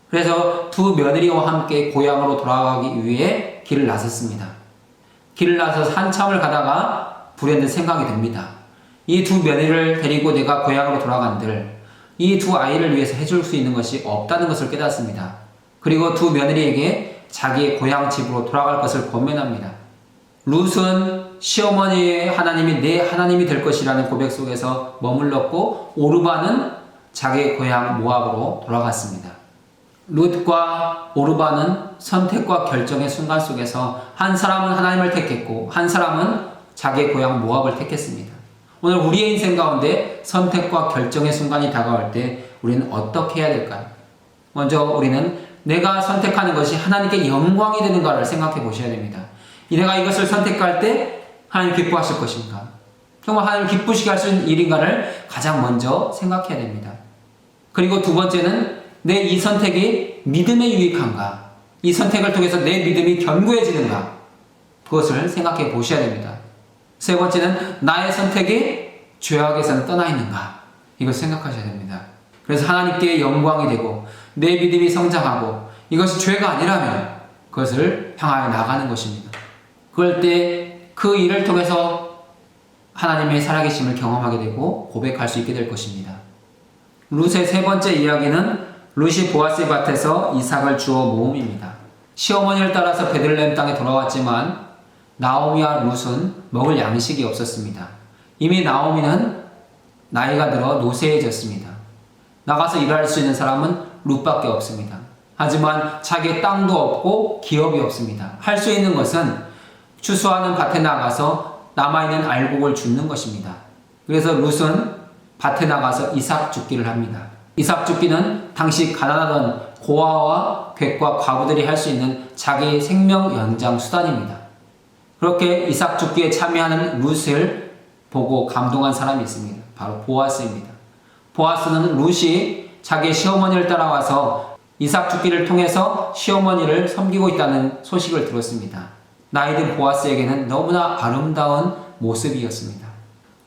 그래서 두 며느리와 함께 고향으로 돌아가기 위해 길을 나섰습니다. 길을 나서서 한참을 가다가 불현듯 생각이 듭니다. 이 두 며느리를 데리고 내가 고향으로 돌아간들 이 두 아이를 위해서 해줄 수 있는 것이 없다는 것을 깨닫습니다. 그리고 두 며느리에게 자기의 고향 집으로 돌아갈 것을 권면합니다. 룻은 시어머니의 하나님이 내 하나님이 될 것이라는 고백 속에서 머물렀고 오르바는 자기의 고향 모압으로 돌아갔습니다. 룻과 오르바는 선택과 결정의 순간 속에서 한 사람은 하나님을 택했고 한 사람은 자기의 고향 모압을 택했습니다. 오늘 우리의 인생 가운데 선택과 결정의 순간이 다가올 때 우리는 어떻게 해야 될까요? 먼저 우리는 내가 선택하는 것이 하나님께 영광이 되는가를 생각해 보셔야 됩니다. 내가 이것을 선택할 때 하나님 기뻐하실 것인가? 정말 하나님 기쁘시게 할 수 있는 일인가를 가장 먼저 생각해야 됩니다. 그리고 두 번째는 내 이 선택이 믿음에 유익한가? 이 선택을 통해서 내 믿음이 견고해지는가? 그것을 생각해 보셔야 됩니다. 세 번째는 나의 선택이 죄악에서는 떠나 있는가? 이걸 생각하셔야 됩니다. 그래서 하나님께 영광이 되고 내 믿음이 성장하고 이것이 죄가 아니라면 그것을 향하여 나가는 것입니다. 그럴 때 그 일을 통해서 하나님의 살아계심을 경험하게 되고 고백할 수 있게 될 것입니다. 룻의 세 번째 이야기는 룻이 보아스의 밭에서 이삭을 주워 모음입니다. 시어머니를 따라서 베들레헴 땅에 돌아왔지만 나오미와 룻은 먹을 양식이 없었습니다. 이미 나오미는 나이가 들어 노쇠해졌습니다. 나가서 일할 수 있는 사람은 룻밖에 없습니다. 하지만 자기의 땅도 없고 기업이 없습니다. 할 수 있는 것은 추수하는 밭에 나가서 남아있는 알곡을 줍는 것입니다. 그래서 룻은 밭에 나가서 이삭 줍기를 합니다. 이삭 줍기는 당시 가난하던 고아와 객과 과부들이 할 수 있는 자기 생명 연장 수단입니다. 그렇게 이삭 줍기에 참여하는 룻을 보고 감동한 사람이 있습니다. 바로 보아스입니다. 보아스는 룻이 자기 시어머니를 따라와서 이삭 줍기를 통해서 시어머니를 섬기고 있다는 소식을 들었습니다. 나이든 보아스에게는 너무나 아름다운 모습이었습니다.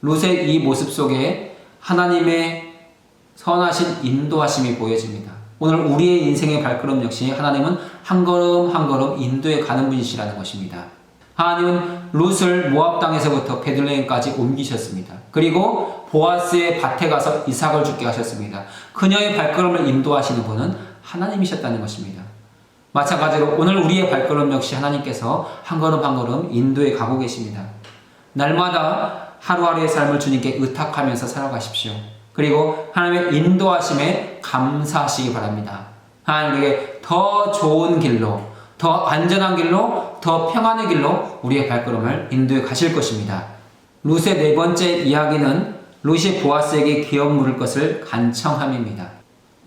룻의 이 모습 속에 하나님의 선하신 인도하심이 보여집니다. 오늘 우리의 인생의 발걸음 역시 하나님은 한 걸음 한 걸음 인도해 가는 분이시라는 것입니다. 하나님은 룻을 모압 땅에서부터 베들레헴까지 옮기셨습니다. 그리고 보아스의 밭에 가서 이삭을 죽게 하셨습니다. 그녀의 발걸음을 인도하시는 분은 하나님이셨다는 것입니다. 마찬가지로 오늘 우리의 발걸음 역시 하나님께서 한 걸음 한 걸음 인도해 가고 계십니다. 날마다 하루하루의 삶을 주님께 의탁하면서 살아가십시오. 그리고 하나님의 인도하심에 감사하시기 바랍니다. 하나님에게 더 좋은 길로, 더 안전한 길로, 더 평안의 길로 우리의 발걸음을 인도해 가실 것입니다. 룻의 네 번째 이야기는 룻이 보아스에게 기업 물을 것을 간청함입니다.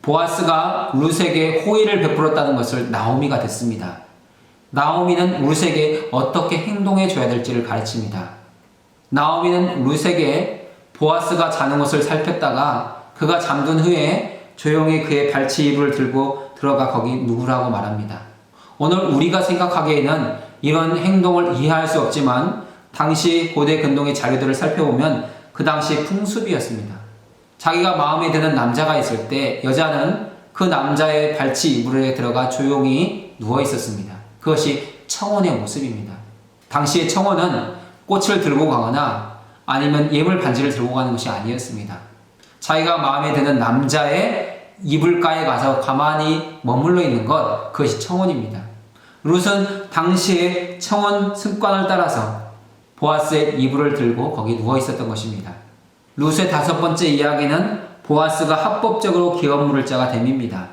보아스가 룻에게 호의를 베풀었다는 것을 나오미가 듣습니다. 나오미는 룻에게 어떻게 행동해 줘야 될지를 가르칩니다. 나오미는 룻에게 보아스가 자는 것을 살폈다가 그가 잠든 후에 조용히 그의 발치 이불을 들고 들어가 거기 누우라고 말합니다. 오늘 우리가 생각하기에는 이런 행동을 이해할 수 없지만 당시 고대 근동의 자료들을 살펴보면 그 당시 풍습이었습니다. 자기가 마음에 드는 남자가 있을 때 여자는 그 남자의 발치 이불에 들어가 조용히 누워 있었습니다. 그것이 청혼의 모습입니다. 당시의 청혼은 꽃을 들고 가거나 아니면 예물 반지를 들고 가는 것이 아니었습니다. 자기가 마음에 드는 남자의 이불가에 가서 가만히 머물러 있는 것, 그것이 청혼입니다. 룻은 당시의 청혼 습관을 따라서 보아스의 이불을 들고 거기 누워 있었던 것입니다. 룻의 다섯 번째 이야기는 보아스가 합법적으로 기업 물을 자가 됨입니다.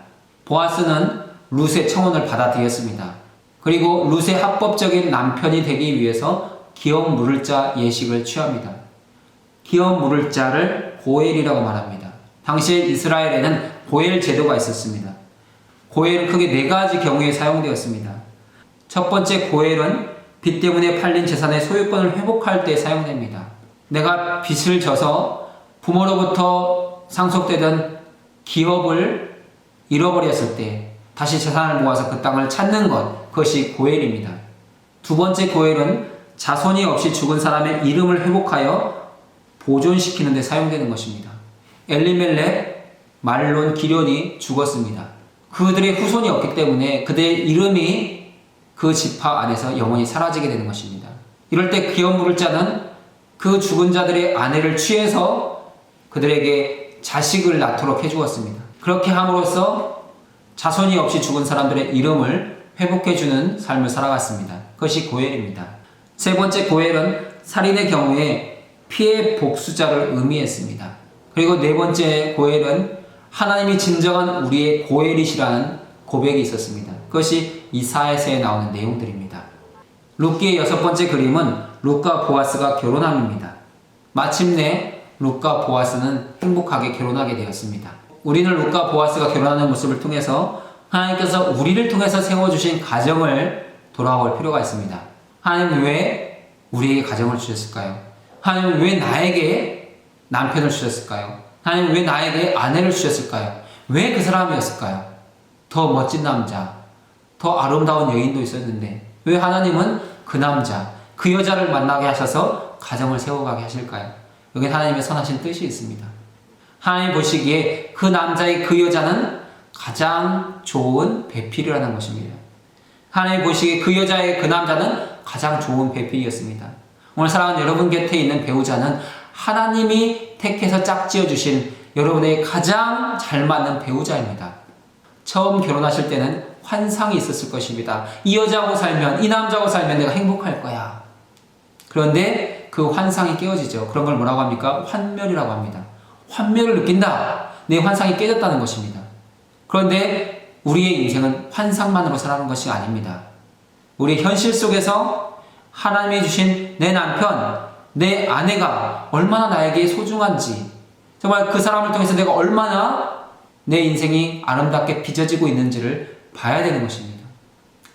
보아스는 룻의 청혼을 받아들였습니다. 그리고 룻의 합법적인 남편이 되기 위해서 기업 물을 자 예식을 취합니다. 기업 물을 자를 고엘이라고 말합니다. 당시 이스라엘에는 고엘 제도가 있었습니다. 고엘은 크게 네 가지 경우에 사용되었습니다. 첫 번째 고엘은 빚 때문에 팔린 재산의 소유권을 회복할 때 사용됩니다. 내가 빚을 져서 부모로부터 상속되던 기업을 잃어버렸을 때 다시 재산을 모아서 그 땅을 찾는 것, 그것이 고엘입니다. 두 번째 고엘은 자손이 없이 죽은 사람의 이름을 회복하여 보존시키는 데 사용되는 것입니다. 엘리멜렉, 말론, 기련이 죽었습니다. 그들의 후손이 없기 때문에 그들의 이름이 그 지파 안에서 영원히 사라지게 되는 것입니다. 이럴 때 기업 물을 자는 그 죽은 자들의 아내를 취해서 그들에게 자식을 낳도록 해주었습니다. 그렇게 함으로써 자손이 없이 죽은 사람들의 이름을 회복해주는 삶을 살아갔습니다. 그것이 고엘입니다. 세 번째 고엘은 살인의 경우에 피해 복수자를 의미했습니다. 그리고 네 번째 고엘은 하나님이 진정한 우리의 고엘이시라는 고백이 있었습니다. 그것이 이사야서에 나오는 내용들입니다. 룻기의 여섯 번째 그림은 룻과 보아스가 결혼함입니다. 마침내 룻과 보아스는 행복하게 결혼하게 되었습니다. 우리는 룻과 보아스가 결혼하는 모습을 통해서 하나님께서 우리를 통해서 세워주신 가정을 돌아볼 필요가 있습니다. 하나님 왜 우리에게 가정을 주셨을까요? 하나님 왜 나에게 남편을 주셨을까요? 하나님 왜 나에게 아내를 주셨을까요? 왜 그 사람이었을까요? 더 멋진 남자, 더 아름다운 여인도 있었는데 왜 하나님은 그 남자, 그 여자를 만나게 하셔서 가정을 세워가게 하실까요? 여기 하나님의 선하신 뜻이 있습니다. 하나님 보시기에 그 남자의 그 여자는 가장 좋은 배필이라는 것입니다. 하나님 보시기에 그 여자의 그 남자는 가장 좋은 배필이었습니다. 오늘 사랑하는 여러분 곁에 있는 배우자는 하나님이 택해서 짝지어 주신 여러분의 가장 잘 맞는 배우자입니다. 처음 결혼하실 때는 환상이 있었을 것입니다. 이 여자하고 살면, 이 남자하고 살면 내가 행복할 거야. 그런데 그 환상이 깨어지죠. 그런 걸 뭐라고 합니까? 환멸이라고 합니다. 환멸을 느낀다. 내 환상이 깨졌다는 것입니다. 그런데 우리의 인생은 환상만으로 살아가는 것이 아닙니다. 우리 현실 속에서 하나님이 주신 내 남편, 내 아내가 얼마나 나에게 소중한지, 정말 그 사람을 통해서 내가 얼마나 내 인생이 아름답게 빚어지고 있는지를 봐야 되는 것입니다.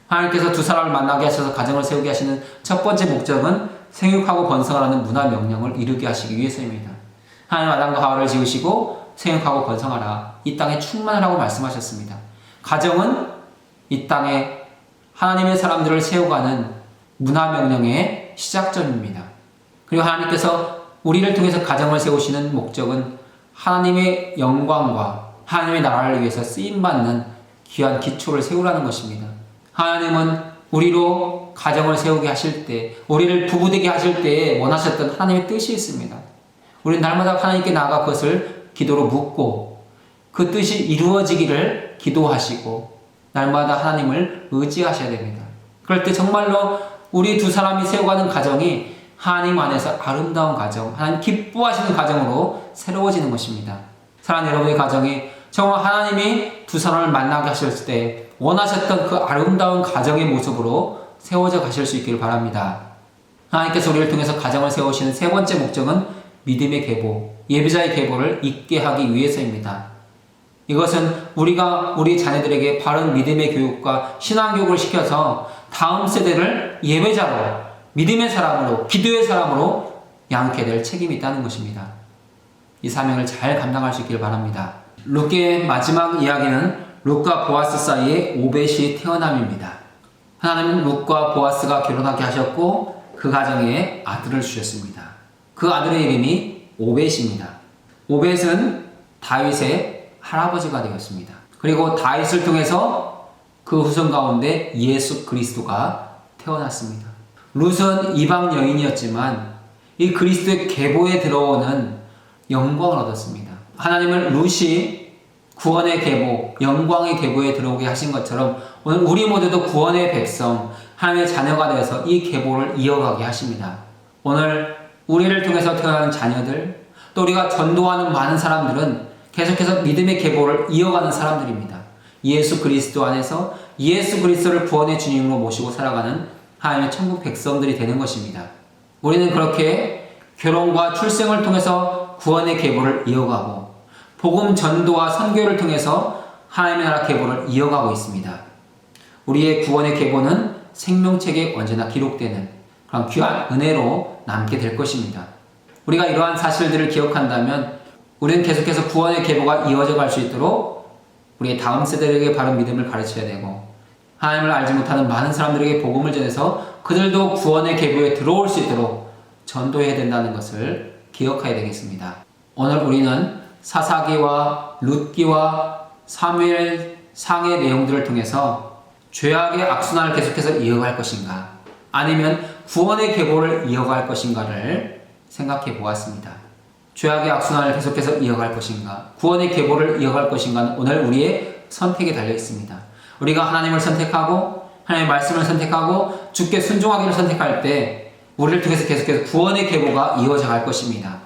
하나님께서 두 사람을 만나게 하셔서 가정을 세우게 하시는 첫 번째 목적은 생육하고 번성하라는 문화 명령을 이루게 하시기 위해서입니다. 하나님 아담과 하와를 지으시고 생육하고 번성하라, 이 땅에 충만하라고 말씀하셨습니다. 가정은 이 땅에 하나님의 사람들을 세워가는 문화 명령의 시작점입니다. 그리고 하나님께서 우리를 통해서 가정을 세우시는 목적은 하나님의 영광과 하나님의 나라를 위해서 쓰임받는 귀한 기초를 세우라는 것입니다. 하나님은 우리로 가정을 세우게 하실 때, 우리를 부부되게 하실 때 원하셨던 하나님의 뜻이 있습니다. 우리는 날마다 하나님께 나아가 그것을 기도로 묻고 그 뜻이 이루어지기를 기도하시고 날마다 하나님을 의지하셔야 됩니다. 그럴 때 정말로 우리 두 사람이 세워가는 가정이 하나님 안에서 아름다운 가정, 하나님 기뻐하시는 가정으로 새로워지는 것입니다. 사랑하는 여러분의 가정이 정말 하나님이 두 사람을 만나게 하셨을 때 원하셨던 그 아름다운 가정의 모습으로 세워져 가실 수 있기를 바랍니다. 하나님께서 우리를 통해서 가정을 세우시는 세 번째 목적은 믿음의 계보, 예비자의 계보를 있게 하기 위해서입니다. 이것은 우리가 우리 자녀들에게 바른 믿음의 교육과 신앙교육을 시켜서 다음 세대를 예배자로, 믿음의 사람으로, 기도의 사람으로 양육해야 될 책임이 있다는 것입니다. 이 사명을 잘 감당할 수 있기를 바랍니다. 룻의 마지막 이야기는 룻과 보아스 사이에 오벳이 태어남입니다. 하나님은 룻과 보아스가 결혼하게 하셨고 그 가정에 아들을 주셨습니다. 그 아들의 이름이 오벳입니다. 오벳은 다윗의 할아버지가 되었습니다. 그리고 다윗을 통해서 그 후손 가운데 예수 그리스도가 태어났습니다. 룻은 이방 여인이었지만 이 그리스도의 계보에 들어오는 영광을 얻었습니다. 하나님은 룻이 구원의 계보, 영광의 계보에 들어오게 하신 것처럼 오늘 우리 모두도 구원의 백성, 하나님의 자녀가 되어서 이 계보를 이어가게 하십니다. 오늘 우리를 통해서 태어나는 자녀들, 또 우리가 전도하는 많은 사람들은 계속해서 믿음의 계보를 이어가는 사람들입니다. 예수 그리스도 안에서 예수 그리스도를 구원의 주님으로 모시고 살아가는 하나님의 천국 백성들이 되는 것입니다. 우리는 그렇게 결혼과 출생을 통해서 구원의 계보를 이어가고 복음 전도와 선교를 통해서 하나님의 나라 계보를 이어가고 있습니다. 우리의 구원의 계보는 생명책에 언제나 기록되는 그런 귀한 은혜로 남게 될 것입니다. 우리가 이러한 사실들을 기억한다면 우리는 계속해서 구원의 계보가 이어져 갈 수 있도록 우리의 다음 세대에게 바른 믿음을 가르쳐야 되고 하나님을 알지 못하는 많은 사람들에게 복음을 전해서 그들도 구원의 계보에 들어올 수 있도록 전도해야 된다는 것을 기억해야 되겠습니다. 오늘 우리는 사사기와 룻기와 사무엘 상의 내용들을 통해서 죄악의 악순환을 계속해서 이어갈 것인가 아니면 구원의 계보를 이어갈 것인가를 생각해 보았습니다. 죄악의 악순환을 계속해서 이어갈 것인가 구원의 계보를 이어갈 것인가는 오늘 우리의 선택에 달려 있습니다. 우리가 하나님을 선택하고 하나님의 말씀을 선택하고 주께 순종하기를 선택할 때 우리를 통해서 계속해서 구원의 계보가 이어져 갈 것입니다.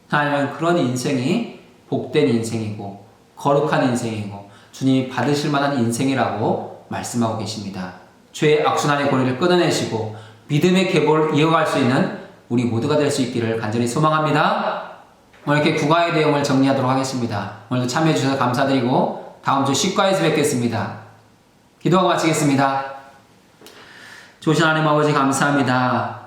하나님은 그런 인생이 복된 인생이고 거룩한 인생이고 주님이 받으실 만한 인생이라고 말씀하고 계십니다. 죄의 악순환의 고리를 끊어내시고 믿음의 계보를 이어갈 수 있는 우리 모두가 될 수 있기를 간절히 소망합니다. 오늘 이렇게 국가의 내용을 정리하도록 하겠습니다. 오늘도 참여해 주셔서 감사드리고 다음 주 식과에서 뵙겠습니다. 기도하고 마치겠습니다. 좋으신 하나님 아버지 감사합니다.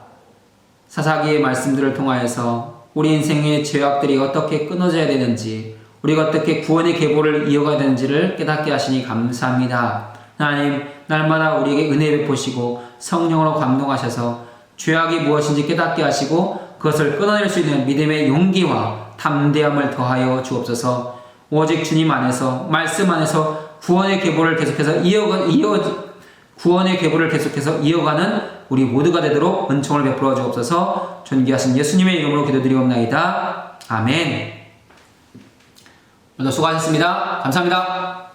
사사기의 말씀들을 통하여서 우리 인생의 죄악들이 어떻게 끊어져야 되는지 우리가 어떻게 구원의 계보를 이어가야 되는지를 깨닫게 하시니 감사합니다. 하나님 날마다 우리에게 은혜 베푸시고 성령으로 감동하셔서 죄악이 무엇인지 깨닫게 하시고 그것을 끊어낼 수 있는 믿음의 용기와 담대함을 더하여 주옵소서. 오직 주님 안에서 말씀 안에서 구원의 계보를 계속해서 이어가는 우리 모두가 되도록 은총을 베풀어 주옵소서. 존귀하신 예수님의 이름으로 기도드리옵나이다. 아멘. 오늘도 수고하셨습니다. 감사합니다.